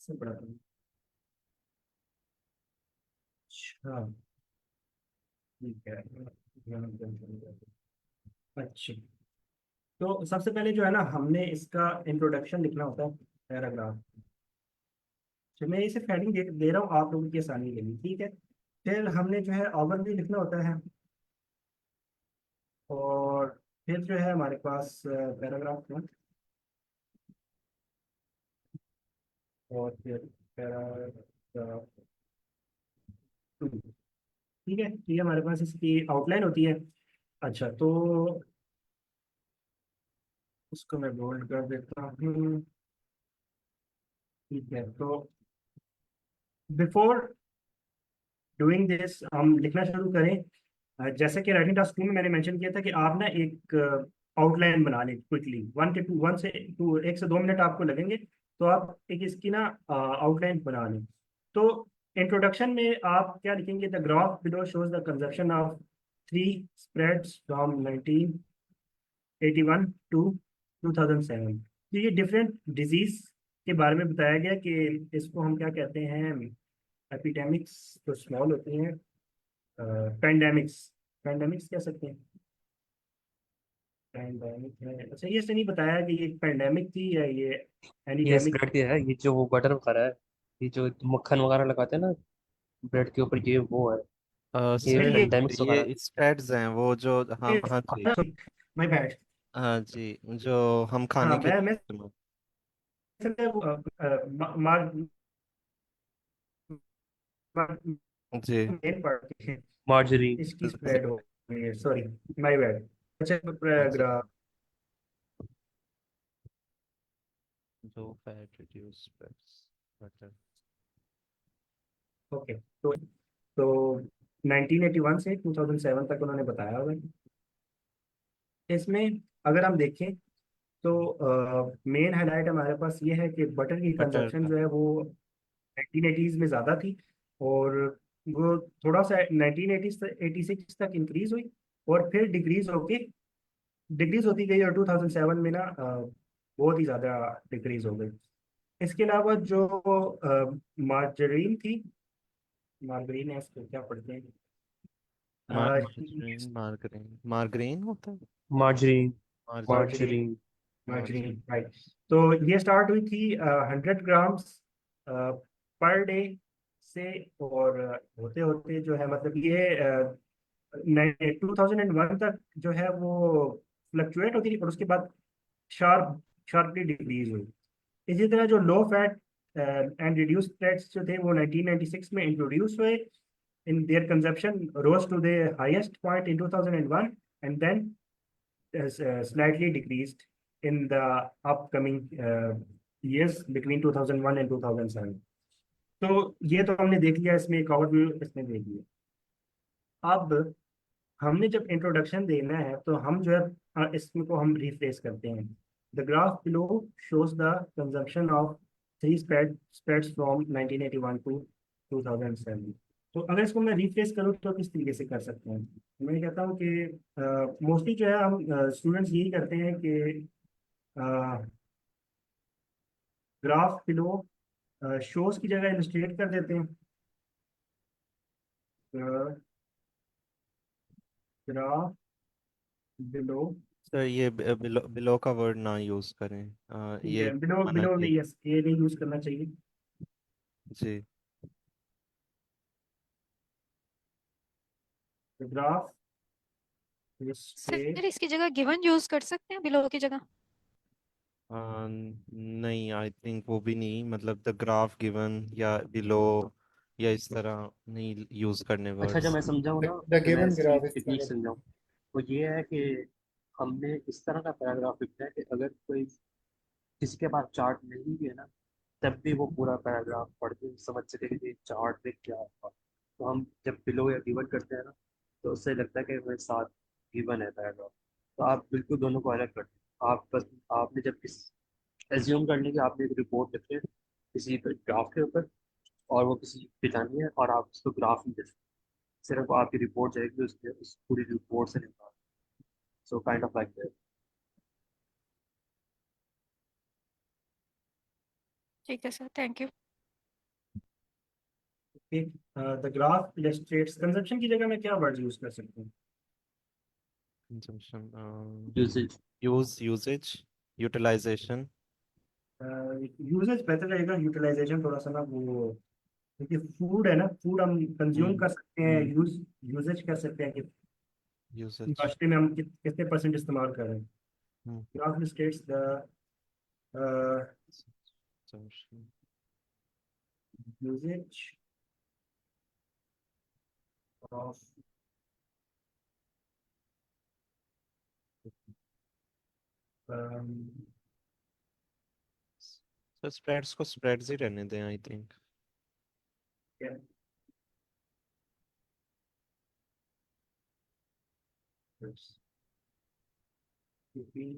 से बड़ा करूँ। अच्छा, ठीक है। अच्छा, तो सबसे पहले जो है ना, हमने इसका इंट्रोडक्शन लिखना होता है, पैराग्राफ। तो मैं इसे हेडिंग दे रहा हूँ आप लोगों की आसानी के लिए, ठीक है। फिर हमने जो है ओवरव्यू लिखना होता है। और फिर जो है हमारे पास पैराग्राफ में, और फिर पैराग्राफ 2। ठीक है, तो ये हमारे पास इसकी आउटलाइन होती है। अच्छा, तो उसको मैं बोल्ड कर देता हूँ। ठीक है, तो बिफोर डूइंग दिस हम लिखना शुरू करें। जैसे कि राइटिंग टास्क 2 में मैंने मेंशन किया था कि आप ना एक आउटलाइन बना लें क्विकली। 1 से 2 मिनट आपको लगेंगे। तो आप एक इसकी ना आउटलाइन बना लें। तो इंट्रोडक्शन में आप क्या लिखेंगे? The graph below shows the consumption of 3 spreads from 1981 to 2007। तो ये डिफरेंट डिजीज के बारे में बताया गया कि इसको हम क्या कहते हैं, एपिडेमिक्स जो स्मॉल होती हैं, पैंडेमिक्स। पैंडेमिक्स कह सकते हैं। पैंडेमिक है, अच्छा ये इसने नहीं बताया कि ये पैंडेमिक थी या ये ये एनिडेमिक। स्प्रेड दिया है, ये जो वो बटर वगैरह है, ये जो मक्खन वगैरह लगाते हैं ना ब्रेड के ऊपर, ये वो है, ये फिर सर पेंडेमिक्स वगैरह है। ये स्प्रेड्स हैं वो जो, हाँ हाँ जी, ये माय बैड। हाँ जी, जो हम हाँ, खाने के मैं लिए इस्तेमाल। जी मेन पार्ट मार्जरी। इसकी स्प्रेड हो गई है, सॉरी, माय बैड। अच्छा, हाँ जी। Low fat reduce butter. Okay, तो 1981 से 2007 तक उन्होंने बताया हुआ है। इसमें अगर हम देखें तो मेन हाईलाइट हमारे पास ये है कि बटर की बटर कंजप्शन का। जो है वो 1980s में ज़्यादा थी, और वो थोड़ा सा 1986 तक इंक्रीज हुई, और फिर डिक्रीज होती गई, और 2007 में ना बहुत ही ज़्यादा डिक्रीज हो गई। इसके अलावा जो मार्जरीन थी, मार्जरीन है, इसको क्या पढ़ते हैं, मार्गरीन मार्गरीन मार्गरीन होता है। Margarine. Margarine. Margarine, margarine. Margarine, margarine. Right. तो ये स्टार्ट हुई थी 100 ग्राम्स पर डे से, और होते होते जो है, मतलब ये 2001 तक जो है वो फ्लक्चुएट होती थी, और उसके बाद शार्पली डिक्रीज हुई। इसी तरह जो low fat and reduced fats जो थे वो 1996 में इंट्रोड्यूस हुए, in their consumption rose to the highest point in 2001, and then slightly decreased in the upcoming years between 2001 and 2007. तो ये तो हमने देख लिया, इसमें एक ओवरव्यू इसमें देख लिया। अब हमने जब इंट्रोडक्शन देना है तो हम जो है इसमें को हम रिफ्रेस करते हैं। The graph below shows the consumption of three spreads from 1981 to 2007। तो अगर इसको मैं रिफ्रेस करूँ तो किस तरीके से कर सकते हैं? मैं कहता हूँ कि मोस्टली जो है हम स्टूडेंट्स यही करते हैं कि ग्राफ बिलो शोज की जगह इलस्ट्रेट कर देते हैं। ग्राफ बिलो, सर ये बिलो बिलो का वर्ड ना यूज करें। ठीक ये है, बिलो आना बिलो नहीं, चाहिए। यस, ये नहीं यूज करना चाहिए। जी। ग्राफ इलस्ट्रेट, सर इसकी जगह गिवन यूज कर सकते हैं बिलो की जगह। नहीं, आई थिंक वो भी नहीं, मतलब द ग्राफ गिवन या बिलो या इस तरह नहीं यूज करने अच्छा, जब वर्ड्स। मैं समझाऊँ ना, The तो मैं given इसकी graph is टेक्निक समझाऊँ, तो ये है कि हमने इस तरह का पैराग्राफ लिखना है कि अगर कोई किसी के पास चार्ट नहीं भी है ना, तब भी वो पूरा पैराग्राफ पढ़ के समझ सके कि चार्ट में क्या होगा। तो हम जब बिलो या गिवन करते हैं ना, तो उससे लगता है कि हमारे साथ गिवन है पैराग्राफ। तो आप बिल्कुल दोनों को अलग करते हैं। आप बस आपने जब किस एज्यूम कर लें कि आपने एक रिपोर्ट लिखी है किसी ग्राफ के ऊपर, और वो किसी पे जानी है, और आप उसको ग्राफ में लिख, सिर्फ वो आपकी रिपोर्ट जाएगी उसके उस पूरी रिपोर्ट से निकाल। So kind of like that. ठीक है sir, thank you. The graph illustrates consumption की जगह मैं क्या वर्ड यूज कर सकता हूँ? Consumption. Usage. Usages. Utilisation. Usages बेहतर रहेगा, यूटिलाइजेशन थोड़ा सा ना वो, क्योंकि फूड है ना, फूड हम कंज्यूम कर सकते हैं, हम्म। यूजेज कर सकते हैं कि यूजेज। नाश्ते में हम कितने परसेंट इस्तेमाल कर रहे हैं। Hmm. Graph illustrates the consumption. Uses of sir spreads को स्प्रेड्स ही रहने दें, आई थिंक। between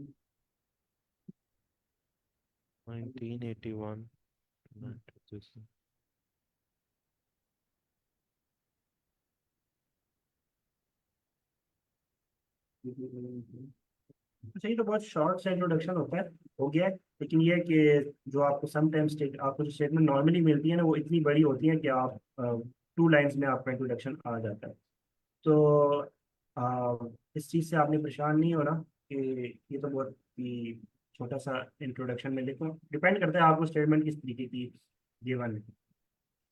1981 अच्छा, ये तो बहुत शॉर्ट सा इंट्रोडक्शन होता है, हो गया है। लेकिन ये है कि जो आपको समटाइम्स आपको जो स्टेटमेंट नॉर्मली मिलती है ना, वो इतनी बड़ी होती है कि आप 2 लाइन्स में आपका इंट्रोडक्शन आ जाता है। तो इस चीज़ से आपने परेशान नहीं होना कि ये तो बहुत ही छोटा सा इंट्रोडक्शन में लिखो, डिपेंड करता है आपको स्टेटमेंट किस तरीके की गिवन है।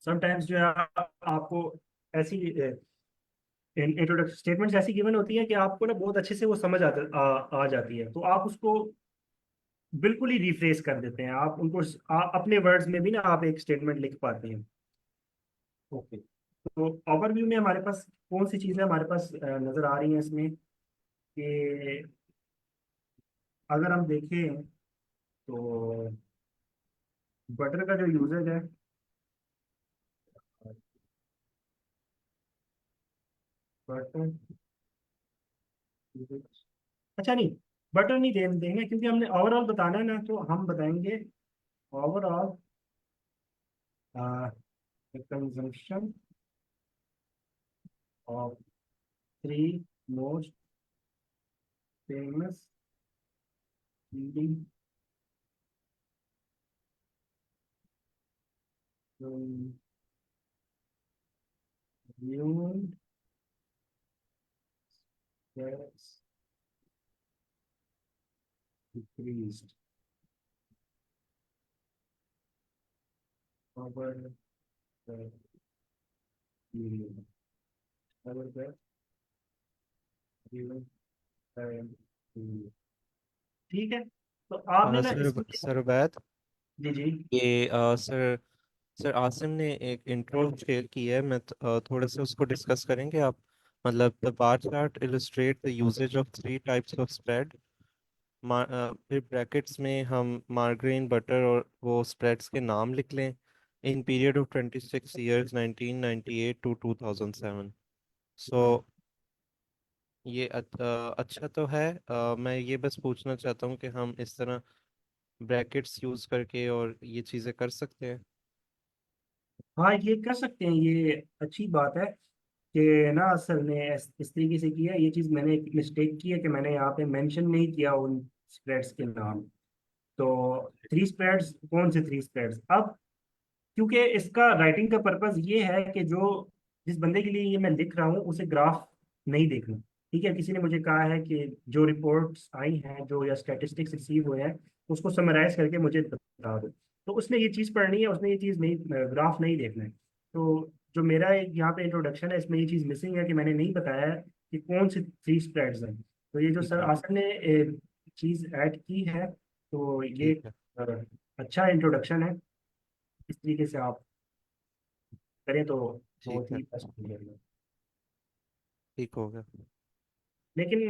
समटाइम्स जो है आपको ऐसी इंट्रोडक्शन स्टेटमेंट्स ऐसी गिवन होती है कि आपको ना बहुत अच्छे से वो समझ आ जाती है, तो आप उसको बिल्कुल ही रिफ्रेश कर देते हैं, आप उनको अपने वर्ड्स में भी ना आप एक स्टेटमेंट लिख पाते हैं। ओके, तो ओवरव्यू में हमारे पास कौन सी चीज़ें हमारे पास नज़र आ रही हैं इसमें, कि अगर हम देखें तो बटर का जो यूजेज है, बटर, अच्छा नहीं, बटर नहीं देंगे क्योंकि हमने ओवरऑल बताना है ना, तो हम बताएंगे overall consumption of three most famous leading gets decreased over the period, over the given time period। ठीक है, तो आपने ना सर इसमें, सर उबैद, जी जी, ये सर सर आसिम ने एक इंट्रो शेयर की है, मैं थोड़े से उसको डिस्कस करेंगे आप? मतलब the bar chart illustrate the usages of three types of spread. फिर ब्रैकेट्स में हम मार्गरीन बटर और वो स्प्रेड्स के नाम लिख लें in period of 26 years 1998 to 2007। So ये अच्छा तो है। मैं ये बस पूछना चाहता हूँ कि हम इस तरह ब्रैकेट्स यूज करके और ये चीज़ें कर सकते हैं? हाँ ये कर सकते हैं, ये अच्छी बात है कि ना सर ने इस तरीके से किया। ये चीज़ मैंने एक मिस्टेक की है कि मैंने यहाँ पे मेंशन नहीं किया उन स्प्रेड्स के नाम। तो थ्री स्प्रेड्स, कौन से थ्री स्प्रेड्स अब, क्योंकि इसका राइटिंग का पर्पस ये है कि जो जिस बंदे के लिए ये मैं लिख रहा हूँ उसे ग्राफ नहीं देखना। ठीक है, किसी ने मुझे कहा है कि जो रिपोर्ट्स आई हैं, जो या स्टैटिस्टिक्स रिसीव हुए हैं, उसको समराइज करके मुझे बता दो। तो उसने ये चीज़ पढ़नी है, उसने ये चीज़ नहीं, ग्राफ नहीं देखना है। तो जो मेरा यहाँ पे इंट्रोडक्शन है, इसमें ये चीज़ मिसिंग है कि मैंने नहीं बताया है कि कौन सी थ्री स्प्रेड्स हैं। तो ये जो ठीक सर है। आसन ने चीज़ ऐड की है, तो ये ठीक है। अ, अच्छा इंट्रोडक्शन है। इस तरीके से आप करें तो ठीक बहुत है। ही बेस्ट हो जाएगा। ठीक हो गया। लेकिन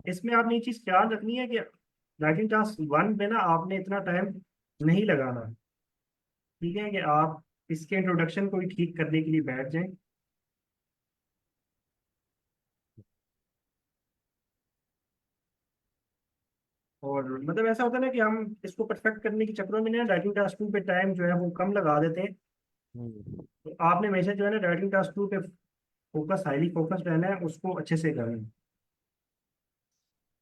इसमें आपने ये चीज़ ख्याल रखनी है कि राइटिंग टास्क वन पे ना आपने इतना टाइम नहीं लगाना। ठीक है, कि आप इसके इंट्रोडक्शन को ही ठीक करने के लिए बैठ जाएं। और मतलब ऐसा होता है ना कि हम इसको परफेक्ट करने के चक्करों में ना राइटिंग टास्क टू पे टाइम जो है वो कम लगा देते हैं। हम्म। तो आपने हमेशा जो है ना राइटिंग टास्क टू पे फोकस, हाईली फोकस रहना है, उसको अच्छे से करना है।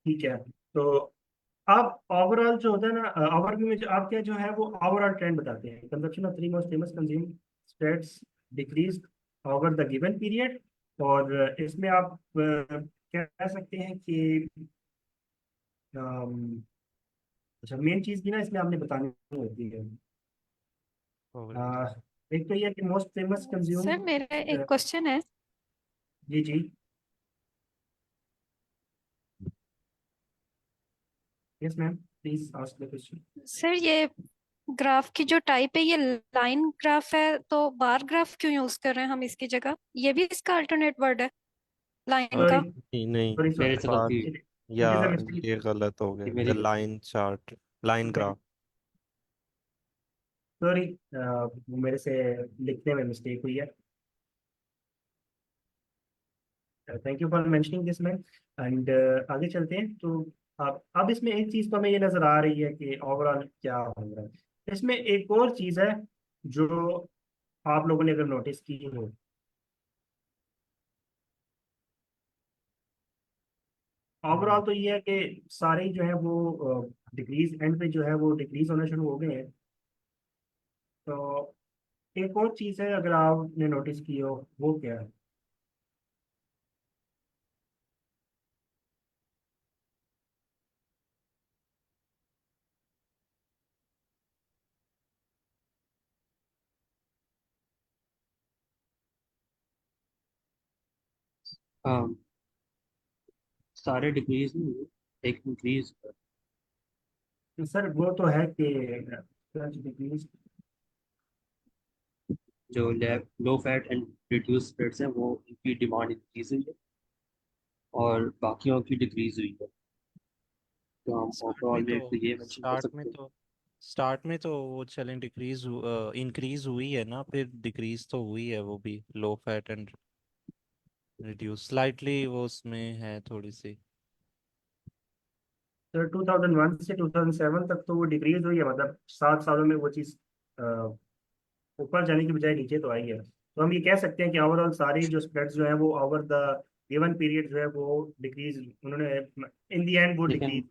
ठीक है, तो आप ओवरऑल जो होता है ना, ओवरव्यू में जो आप क्या जो है वो ओवरऑल ट्रेंड बताते हैं। Consumption of three most famous consume spreads decrease over the given period. और इसमें आप कह सकते हैं कि अम, अच्छा, मेन चीज़ भी ना इसमें आपने बतानी होती है। और अ, एक तो ये है कि मोस्ट फेमस कंज्यूम, सर मेरा एक क्वेश्चन है। जी जी, yes ma'am, please ask the question. Sir ये ग्राफ की जो टाइप है, ये लाइन ग्राफ है, तो बार ग्राफ क्यों यूज कर रहे हैं हम इसकी जगह? ये भी इसका अल्टरनेट वर्ड है, लाइन सॉरी, का। नहीं नहीं, सॉरी मेरे सॉरी, से बार, गलती हुई। या इट इज अ मिस्टेक। ये गलत हो ये गया, द मेरी गलती। Line chart, line graph. Sorry, मेरे से लिखने में मिस्टेक हुई है। Thank you for mentioning this ma'am. And आगे चलते हैं। तो अब इसमें एक चीज़ तो हमें ये नज़र आ रही है कि ओवरऑल क्या हो रहा है। इसमें एक और चीज़ है जो आप लोगों ने अगर नोटिस की हो, ओवरऑल तो ये है कि सारे ही जो है वो डिक्रीज, एंड पे जो है वो डिक्रीज होना शुरू हो गए हैं। तो एक और चीज़ है अगर आपने नोटिस की हो, वो क्या है? हाँ, सारे डिक्रीज नहीं हुए, एक इंक्रीज। तो सर वो तो है कि डिक्रीज, जो low fat and reduce spreads हैं वो उनकी डिमांड इंक्रीज हुई है और बाकियों की डिक्रीज हुई है। तो हम स्टार्ट में ओवरऑल में तो तो ये मेंशन कर स्टार्ट में सकते हैं। तो स्टार्ट में तो वो चलें डिक्रीज इंक्रीज हुई है ना, फिर डिक्रीज तो हुई है वो भी, low fat and reduce slightly, वो उसमें है थोड़ी सी। तो 2001 से 2007 तक तो वो डिक्रीज हुई है, मतलब 7 सालों में वो चीज़ ऊपर जाने की बजाय नीचे तो आई है। तो हम ये कह सकते हैं कि ओवरऑल सारी जो स्प्रेड्स जो है वो ओवर द गिवन पीरियड जो है वो डिक्रीज, उन्होंने इन द एंड वो लेकिन डिक्रीज।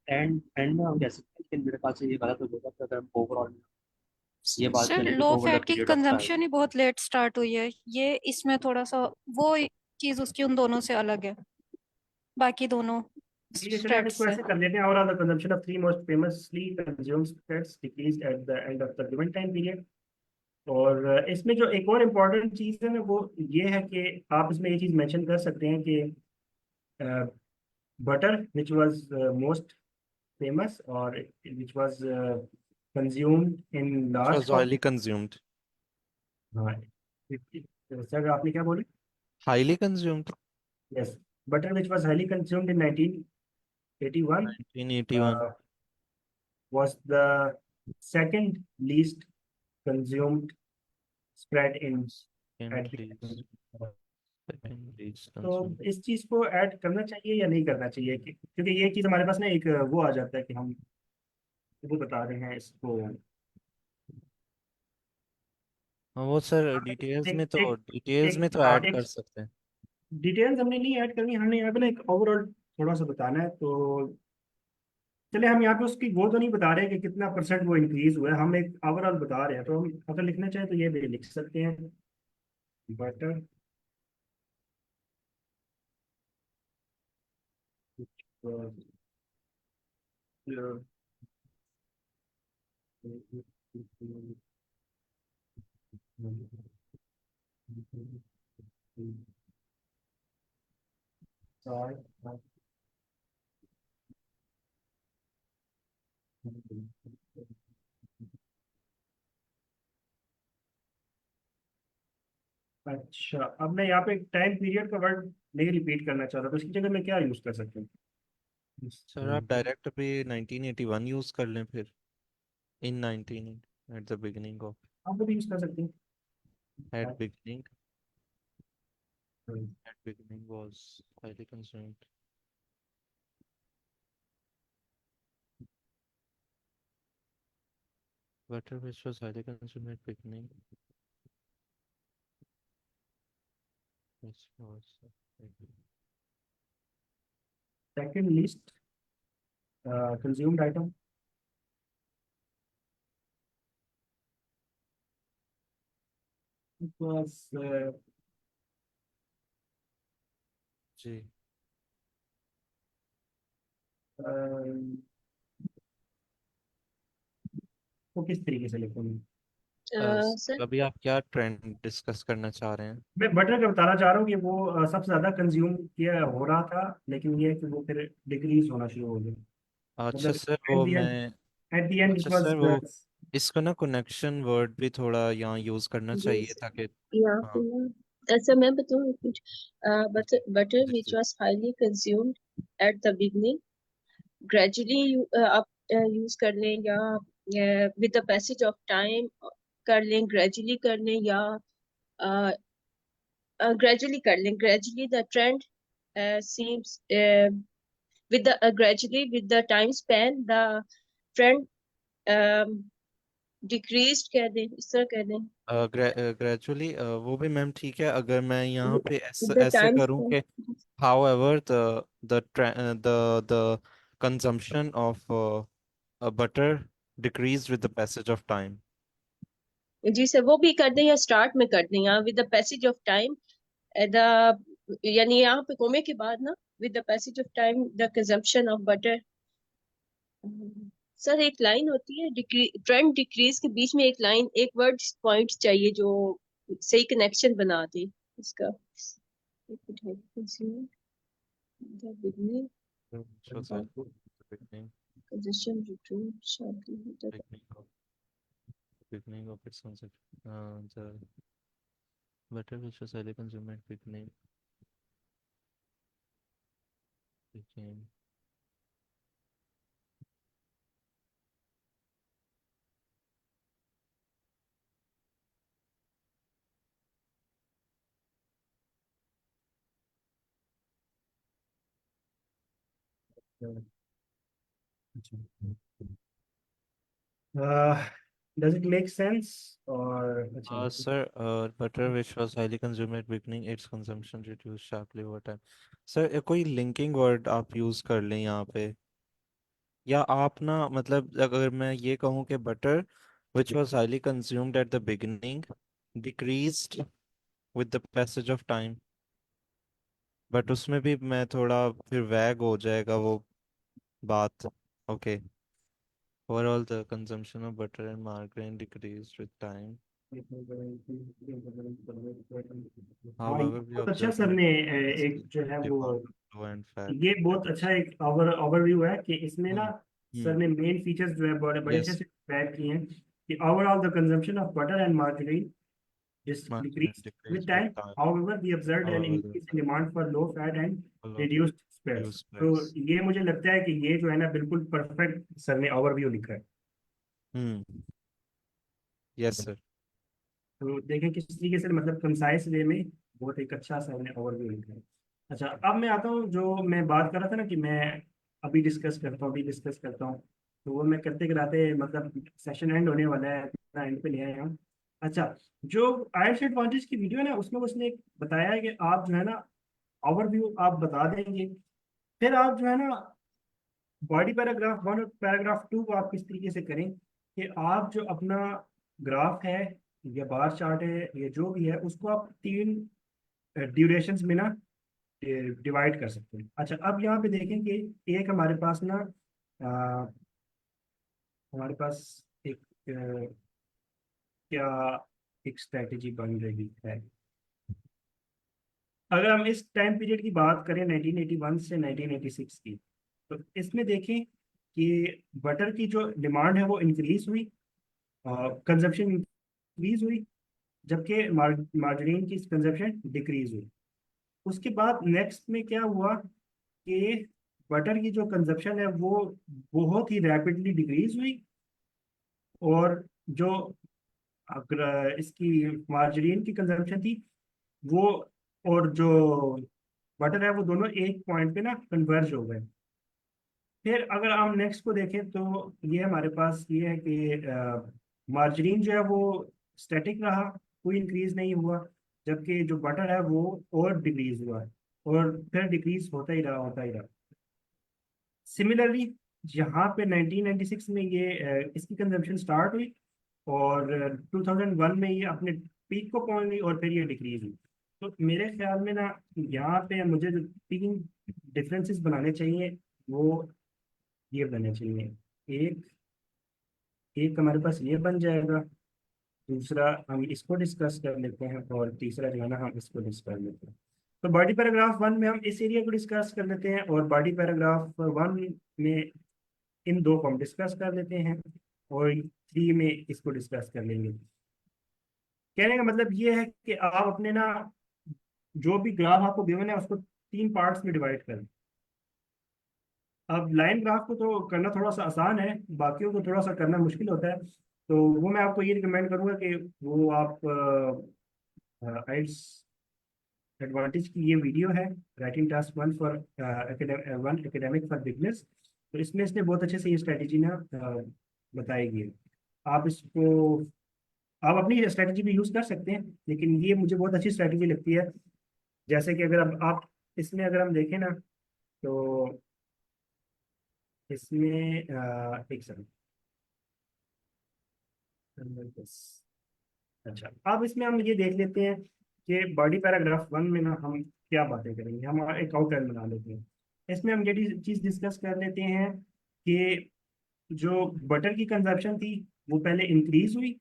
एंड एंड में हम कह सकते हैं कि मेरे ख्याल से ये गलत हो जाएगा कि अगर हम ओवरऑल ये बात सर करें कि लो ओवर द फैट की पीरियड ऑफ टाइम। कंजम्पशन ही बहुत लेट स्टार्ट हुई है, ये इसमें थोड़ा सा वो चीज उसकी उन दोनों से अलग है, बाकी दोनों ठीक है, चलिए आप स्टेट्स इसको से। ऐसे कर लेते हैं। Overall the consumption of three most famously consumed spreads decrease at the end of the given time period. और इसमें जो एक और इम्पॉर्टेंट चीज़ है ना वो ये है कि आप इसमें ये चीज़ मेंशन कर सकते हैं कि butter which was most famous or which was consumed in which large was oily consumed, हाँ, सर आपने क्या बोले? highly consumed, Yes, butter which was highly consumed in 1981 1981 was the second least consumed spread in second at the least, second least तो consumed. इस चीज को add करना चाहिए या नहीं करना चाहिए क्योंकि ये चीज हमारे पास ना एक वो आ जाता है कि हम वो बता रहे हैं इसको। हाँ, वो सर एक एक डिटेल्स एक में तो हाँ ऐड एक कर सकते हैं। डिटेल्स हमने नहीं ऐड करनी, हमने यहाँ पे ना एक ओवरऑल थोड़ा सा बताना है। तो चलिए हम यहाँ पे उसकी वो तो नहीं बता रहे कि कितना परसेंट वो इंक्रीज हुआ है, हम एक ओवरऑल बता रहे हैं। तो हम अगर लिखना चाहें तो ये भी लिख सकते हैं, बटर अच्छा, अब मैं यहाँ पे टाइम पीरियड का वर्ड नहीं रिपीट करना चाह रहा, तो इसकी जगह मैं क्या यूज कर सकता हूँ? सर आप डायरेक्ट अभी 1981 यूज कर लें फिर, इन 19 एट द बिगिनिंग ऑफ, आप वो भी यूज कर सकते हैं। At beginning, at beginning was highly consumed, butter which was highly consumed at beginning, which was second list consumed item was जी। वो किस तरीके से लिखूँ? सर अभी आप क्या ट्रेंड डिस्कस करना चाह रहे हैं? मैं बटर का बताना चाह रहा हूँ कि वो सबसे ज्यादा कंज्यूम किया हो रहा था, लेकिन ये है कि वो फिर डिक्रीज होना शुरू हो गया। अच्छा मतलब सर एट वो द एंड, मैं, एट द एंड इट अच्छा वाज सर वो इसको ना कनेक्शन वर्ड भी थोड़ा यहाँ यूज करना चाहिए यस ताकि, यहाँ पे हाँ ना ऐसा मैं बताऊँ कुछ। जी बटर जी विच जी, was highly consumed at the beginning, gradually आप यूज कर लें या with the passage of time कर लें, ग्रेजुअली कर लें या ग्रेजुअली कर लें। Gradually the trend seems with the gradually with the time span the trend um, decreased कह दें, इस तरह कह दें। ग्रेजुअली वो भी मैम ठीक है, अगर मैं यहाँ पे ऐसे with the ऐसे time करूँ span कि however the consumption of butter decreased with the passage of time. जी सर वो भी कर दें या स्टार्ट में कर दें यहाँ with the passage of time the, यानी यहाँ पे कोमे के बाद ना with the passage of time the consumption of butter. Sir एक लाइन होती है ट्रेंड डिक्रीज के बीच में एक लाइन, एक वर्ड पॉइंट चाहिए जो सही कनेक्शन बना दे इसका। the beginning Which was at the beginning, congestion return sharply with the beginning of beginning of its concept. The butter which was highly consumed at beginning became does it make sense? और अच्छा, Sir, butter which was highly consumed at beginning, its consumption reduced sharply over time. Sir, कोई linking word आप use कर लें यहाँ पे, या आप ना मतलब अगर मैं ये कहूँ कि butter which was highly consumed at the beginning decreased with the passage of time, but उसमें भी मैं थोड़ा फिर वैग हो जाएगा वो बात. Okay. Overall, the consumption of butter and margarine decreased with time. हाँ, ये However, we बहुत अच्छा observed सर an ने increase एक जो है in वो, demand for low and fat. ये बहुत अच्छा एक ओवरव्यू है कि इसमें ना Hmm. Sir Hmm. ने मेन फीचर्स जो है बड़े बड़े अच्छे Yes. से ट्रैक किए हैं कि overall the consumption of butter and margarine Margarine decreased with decreased with time. time. However, we observed an However, the increase in demand for low fat and full reduced spreads. use तो spreads. ये मुझे लगता है कि ये जो है ना बिल्कुल परफेक्ट सर ने ओवरव्यू लिखा है। Hmm. Yes, sir. तो देखें किस तरीके से मतलब कंसाइज वे में बहुत एक अच्छा सा हमने ओवरव्यू लिखा है। अच्छा, अब मैं आता हूँ जो मैं बात कर रहा था ना कि मैं अभी डिस्कस करता हूँ, तो वो मैं करते कराते मतलब सेशन एंड होने वाला है, अपना एंड पे ले आया हूँ। अच्छा, जो आयल्स एडवांटेज की वीडियो है ना उसमें उसने एक बताया है कि आप जो है ना ओवरव्यू आप बता देंगे, फिर आप जो है ना बॉडी पैराग्राफ 1 और पैराग्राफ 2 को आप किस तरीके से करें कि आप जो अपना ग्राफ है या बार चार्ट है या जो भी है उसको आप 3 ड्यूरेशंस में ना डिवाइड कर सकते हैं। अच्छा, अब यहाँ पे देखें कि एक हमारे पास ना अ, हमारे पास एक क्या एक स्ट्रेटेजी बन रही है। अगर हम इस टाइम पीरियड की बात करें 1981 से 1986 की, तो इसमें देखें कि बटर की जो डिमांड है वो इंक्रीज हुई, कंजप्शन इंक्रीज हुई, जबकि मार्जरीन की कंजप्शन डिक्रीज हुई। उसके बाद नेक्स्ट में क्या हुआ कि बटर की जो कंजप्शन है वो बहुत ही रैपिडली डिक्रीज हुई, और जो अगर इसकी मार्जरीन की कंजप्शन थी वो और जो बटर है वो दोनों एक पॉइंट पे ना कन्वर्ज हो गए। फिर अगर हम नेक्स्ट को देखें तो ये हमारे पास ये है कि मार्जरीन जो है वो स्टैटिक रहा, कोई इंक्रीज नहीं हुआ, जबकि जो बटर है वो और डिक्रीज हुआ है, और फिर डिक्रीज होता ही रहा। सिमिलरली यहाँ पे 1996 में ये इसकी कंजम्पशन स्टार्ट हुई, और 2001 में ये अपने पीक को पहुंच गई, और फिर ये डिक्रीज हुई। तो मेरे ख्याल में ना यहाँ पे मुझे जो 3 डिफरेंसेस बनाने चाहिए वो ये बनने चाहिए। एक एक हमारे पास ये बन जाएगा, दूसरा हम इसको डिस्कस कर लेते हैं, और तीसरा जो है ना हम इसको डिस्कस कर लेते हैं। तो बॉडी पैराग्राफ 1 में हम इस एरिया को डिस्कस कर लेते हैं, और बॉडी पैराग्राफ 1 में इन 2 को हम डिस्कस कर लेते हैं, और 3 में इसको डिस्कस कर लेंगे। कहने का मतलब ये है कि आप अपने ना जो भी ग्राफ आपको गिवन है उसको 3 पार्ट्स में डिवाइड करें। अब लाइन ग्राफ को तो करना थोड़ा सा आसान है, बाकियों को थोड़ा सा करना मुश्किल होता है, तो वो मैं आपको ये रिकमेंड करूंगा कि वो आप आइल्स एडवांटेज की ये वीडियो है, writing task 1 for one academic for beginners, तो इसमें इसने बहुत अच्छे से ये स्ट्रेटेजी ना बताई गई है। आप इसको आप अपनी स्ट्रेटजी भी यूज़ कर सकते हैं, लेकिन ये मुझे बहुत अच्छी स्ट्रेटजी लगती है। जैसे कि अगर आप इसमें अगर हम देखें ना, तो इसमें एक सेकंड। अच्छा, अब इसमें हम ये देख लेते हैं कि बॉडी पैराग्राफ 1 में ना हम क्या बातें करेंगे। हम एक आउटलाइन बना लेते हैं, इसमें हम ये चीज़ डिस्कस कर लेते हैं कि जो बटर की कंजप्शन थी वो पहले इंक्रीज हुई,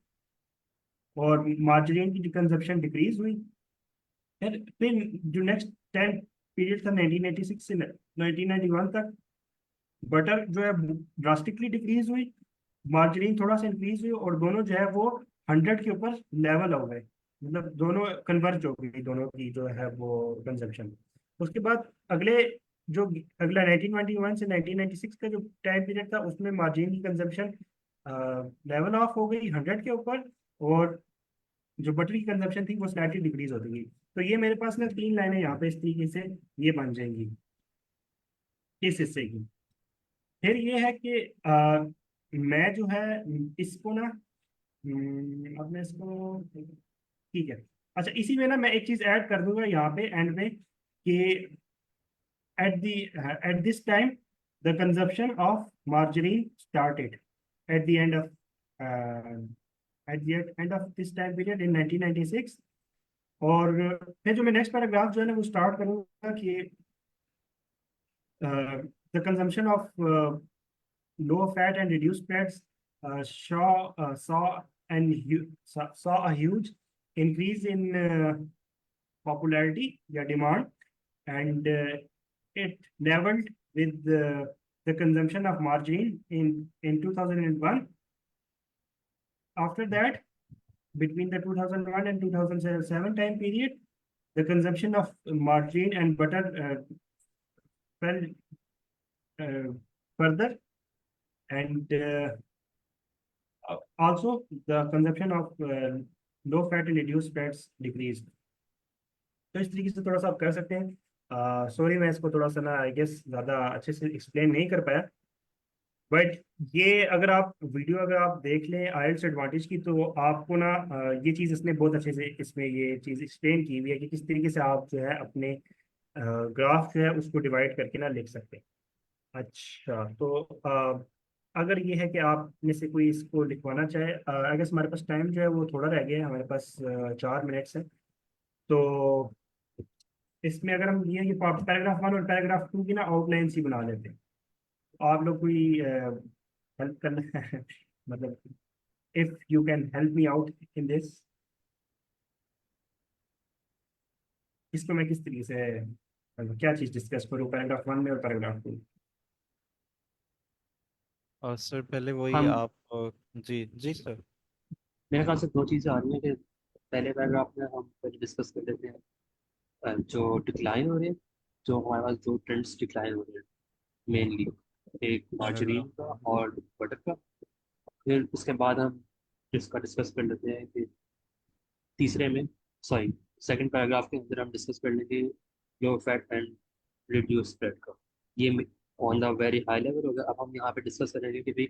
और मार्जरीन की कंजप्शन डिक्रीज हुई। फिर जो नेक्स्ट 10 पीरियड था 1986 से 1991 तक, बटर जो है ड्रास्टिकली डिक्रीज हुई, मार्जिन थोड़ा सा इंक्रीज हुई, और दोनों जो है वो 100 के ऊपर लेवल हो गए, मतलब दोनों कन्वर्ज हो गई, दोनों की जो है वो कंजप्शन। उसके बाद अगला 1991 से 1996 का जो टाइम पीरियड था उसमें मार्जिन की कंजप्शन लेवल ऑफ हो गई 100 के ऊपर, और जो बटर की कंजप्शन थी वो स्लाइटली डिक्रीज होती गई। तो ये मेरे पास ना 3 लाइनें यहाँ पे इस तरीके से ये बन जाएंगी इस हिस्से की। फिर ये है कि मैं जो है इसको ना, अब मैं इसको, ठीक है। अच्छा, इसी में ना मैं एक चीज ऐड कर दूंगा यहाँ पे एंड में कि at the at this time the consumption of margarine started at the end of uh, at the end of this time period in 1996। और फिर जो मैं नेक्स्ट पैराग्राफ जो है ना वो स्टार्ट करूंगा कि the consumption of low fat and reduced fats saw a huge increase in popularity या demand, and it leveled with the consumption of margarine in 2001. After that, between the 2001 and 2007 time period, the consumption of margarine and butter fell further, and also the consumption of low fat and reduced fats decreased। तो इस तरीके से थोड़ा सा आप कर सकते हैं। सॉरी, मैं इसको थोड़ा सा ना आई गेस ज़्यादा अच्छे से एक्सप्लेन नहीं कर पाया, बट ये अगर आप वीडियो अगर आप देख लें आइल्स एडवांटेज की, तो आपको ना ये चीज़ इसने बहुत अच्छे से इसमें ये चीज़ एक्सप्लेन की हुई है कि किस तरीके से आप जो है अपने ग्राफ जो है उसको डिवाइड करके ना लिख सकते हैं। अच्छा, तो अगर ये है कि आप में से कोई इसको लिखवाना चाहे, आई गेस हमारे पास टाइम जो है वो थोड़ा रह गया है, हमारे पास 4 मिनट्स है। तो इसमें अगर हम ये पैराग्राफ 1 और पैराग्राफ 2 की ना आउटलाइन सी बना लेते हैं, तो आप लोग कोई हेल्प करना मतलब if you can help me out in this, इसको मैं किस तरीके से क्या चीज़ डिस्कस करूँ पैराग्राफ 1 में और पैराग्राफ 2। और सर पहले वही हम आप जी जी सर। मेरे ख्याल से दो चीज़ें आ रही हैं कि पहले पैराग्राफ में हम पहले डिस्कस कर लेते हैं जो डिक्लाइन हो रहे हैं, जो हमारे पास दो ट्रेंड्स डिक्लाइन हो रहे हैं मेनली, एक मार्जरीन पैराग्राफ का और बटर का। फिर उसके बाद हम इसका डिस्कस कर लेते हैं कि तीसरे में, सॉरी, सेकंड पैराग्राफ के अंदर हम डिस्कस कर लेंगे low fat and reduce fat का। ये on the very high level होगा। अब हम यहाँ पे डिस्कस करेंगे कि भाई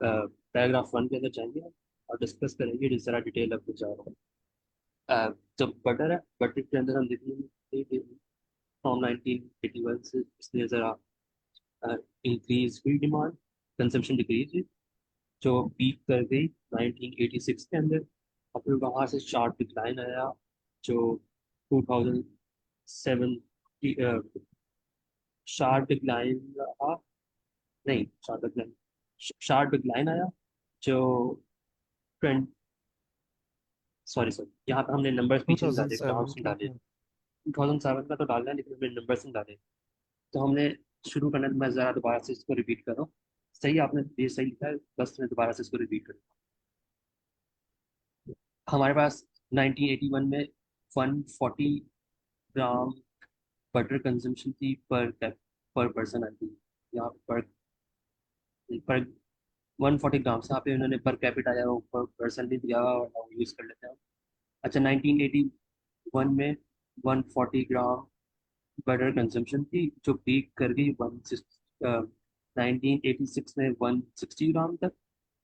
पैराग्राफ 1 के अंदर जाएंगे और डिस्कस करेंगे जिस तरह डिटेल अब जा रहा हूँ। जब बटर है, बटर के अंदर हम देखेंगे कि फ्रॉम 1981 से इसने ज़रा इंक्रीज हुई डिमांड, कंजम्पशन डिक्रीज हुई, जो पीक कर गई 1986 के अंदर, और फिर वहाँ से शार्प डिक्लाइन आया जो 2007 शार्प डिक्लाइन रहा, नहीं शार्प डिक्लाइन आया जो ट्वेंट सॉरी सॉरी, यहाँ पे हमने नंबर्स पीछे नहीं डाले, 2007 ग्राम्स नहीं का डाले। था। 2007 का तो डालना है लेकिन हमने नंबर्स नहीं डाले। तो हमने शुरू करना, मैं ज़रा दोबारा से इसको रिपीट कर रहा हूँ। सही, आपने ये सही लिखा है, बस मैं दोबारा से इसको रिपीट कर। हमारे पास 1981 में 140 ग्राम बटर कंजम्पशन थी पर पर्सन आई थी। यहाँ पर 140 ग्राम से यहाँ पे उन्होंने पर कैपिटा या पर पर्सन भी दिया और हम यूज़ कर लेते हैं। अच्छा, 1981 में 140 ग्राम बटर कंजम्पशन थी जो पीक कर गई 1986 में 160 ग्राम तक,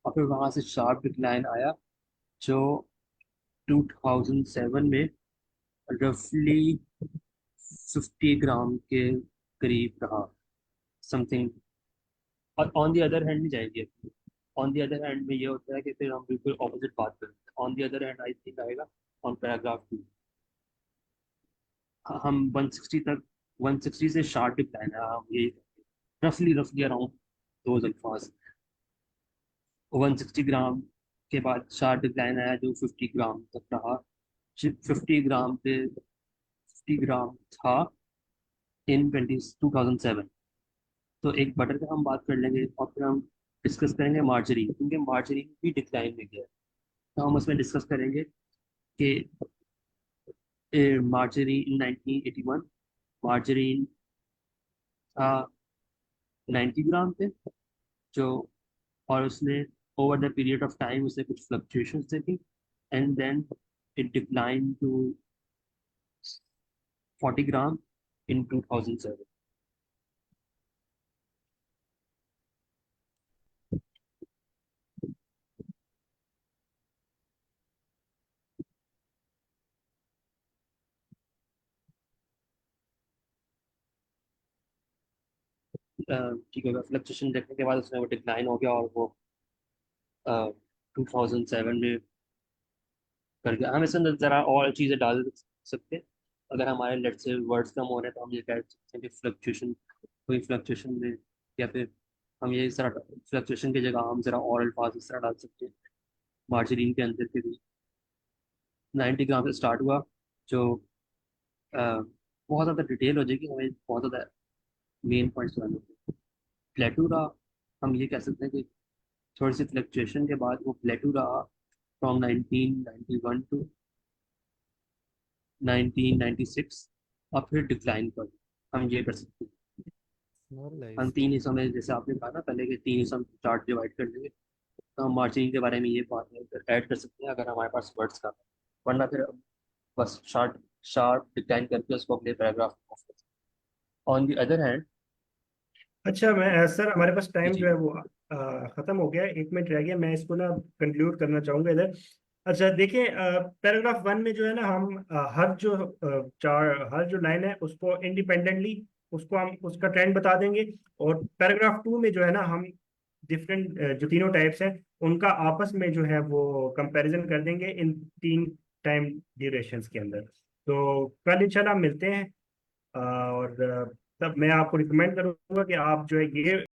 और फिर वहाँ से शार्प डिक्लाइन आया जो 2007 में रफली 50 ग्राम के करीब रहा, समथिंग। और ऑन दी अदर हैंड में जाएंगे, ऑन दी अदर हैंड में ये होता है कि फिर हम बिल्कुल ऑपोजिट बात करते हैं। On the other hand I think आएगा ऑन पैराग्राफ 2, हम 160 तक, 160 से शार्ट डिक्लाइन है, हम ये रफली रफली अराउंड दो अल्फाज। 160 ग्राम के बाद शार्ट डिक्लाइन आया जो 50 ग्राम तक रहा। 50 ग्राम पे 50 ग्राम था इन 2007। तो एक बटर का हम बात कर लेंगे और फिर हम डिस्कस करेंगे मार्जरीन, क्योंकि मार्जरीन भी डिक्लाइन में गया है। तो हम उसमें डिस्कस करेंगे कि मार्जरीन 1981 मार्जरीन था 90 ग्राम पे, जो, और उसने over the period of time उसने कुछ फ्लक्चुएशंस देखी, and then it decline to 40 gram in 2007। ठीक है, फ्लक्चुएशन देखने के बाद उसमें वो डिक्लाइन हो गया और वो 2007 में कर गया। हम इसमें ज़रा और चीज़ें डाल सकते हैं। अगर हमारे लेट से वर्ड्स कम हो रहे हैं तो हम ये कह सकते हैं कि फ्लक्चुएशन, कोई फ्लक्चुएशन में, या फिर हम ये इस तरह फ्लक्चुएशन की जगह हम ज़रा और अल्फाज इस तरह डाल सकते हैं मार्जिन के अंदर के भी। 90 ग्राम से स्टार्ट हुआ, जो बहुत ज़्यादा डिटेल हो जाएगी, हमें बहुत ज़्यादा मेन पॉइंट्स बनाने होंगे। प्लेटू रहा, हम ये कह सकते हैं कि थोड़ी सी फ्लक्चुएशन के बाद वो प्लेटू रहा फ्रॉम 1991 टू 1996, और फिर डिक्लाइन कर, हम ये कर सकते हैं। हम Normalize. 3 हिस्सों में, जैसे आपने कहा ना पहले, कि 3 हिस्सों में चार्ट डिवाइड कर देंगे, तो हम मार्जिन के बारे में ये बात ऐड कर सकते हैं अगर हमारे पास वर्ड्स का, वरना फिर बस शार्ट शार्प डिक्लाइन करके उसको अपने पैराग्राफ में ऑफ कर सकते हैं। ऑन द अदर हैंड, अच्छा, मैं सर हमारे पास जी टाइम जो जी है वो खत्म हो गया है, 1 मिनट रह गया, मैं इसको ना कंक्लूड करना चाहूंगा इधर। अच्छा देखिए, पैराग्राफ 1 में जो है ना हम हर जो लाइन है उसको इंडिपेंडेंटली उसको हम उसका ट्रेंड बता देंगे, और पैराग्राफ 2 में जो है ना हम डिफरेंट जो तीनों टाइप्स हैं उनका आपस में जो है वो कंपैरिजन कर देंगे इन 3 टाइम ड्यूरेशंस के अंदर। तो कल इंशाल्लाह मिलते हैं, और तब मैं आपको रिकमेंड करूंगा कि आप जो है ये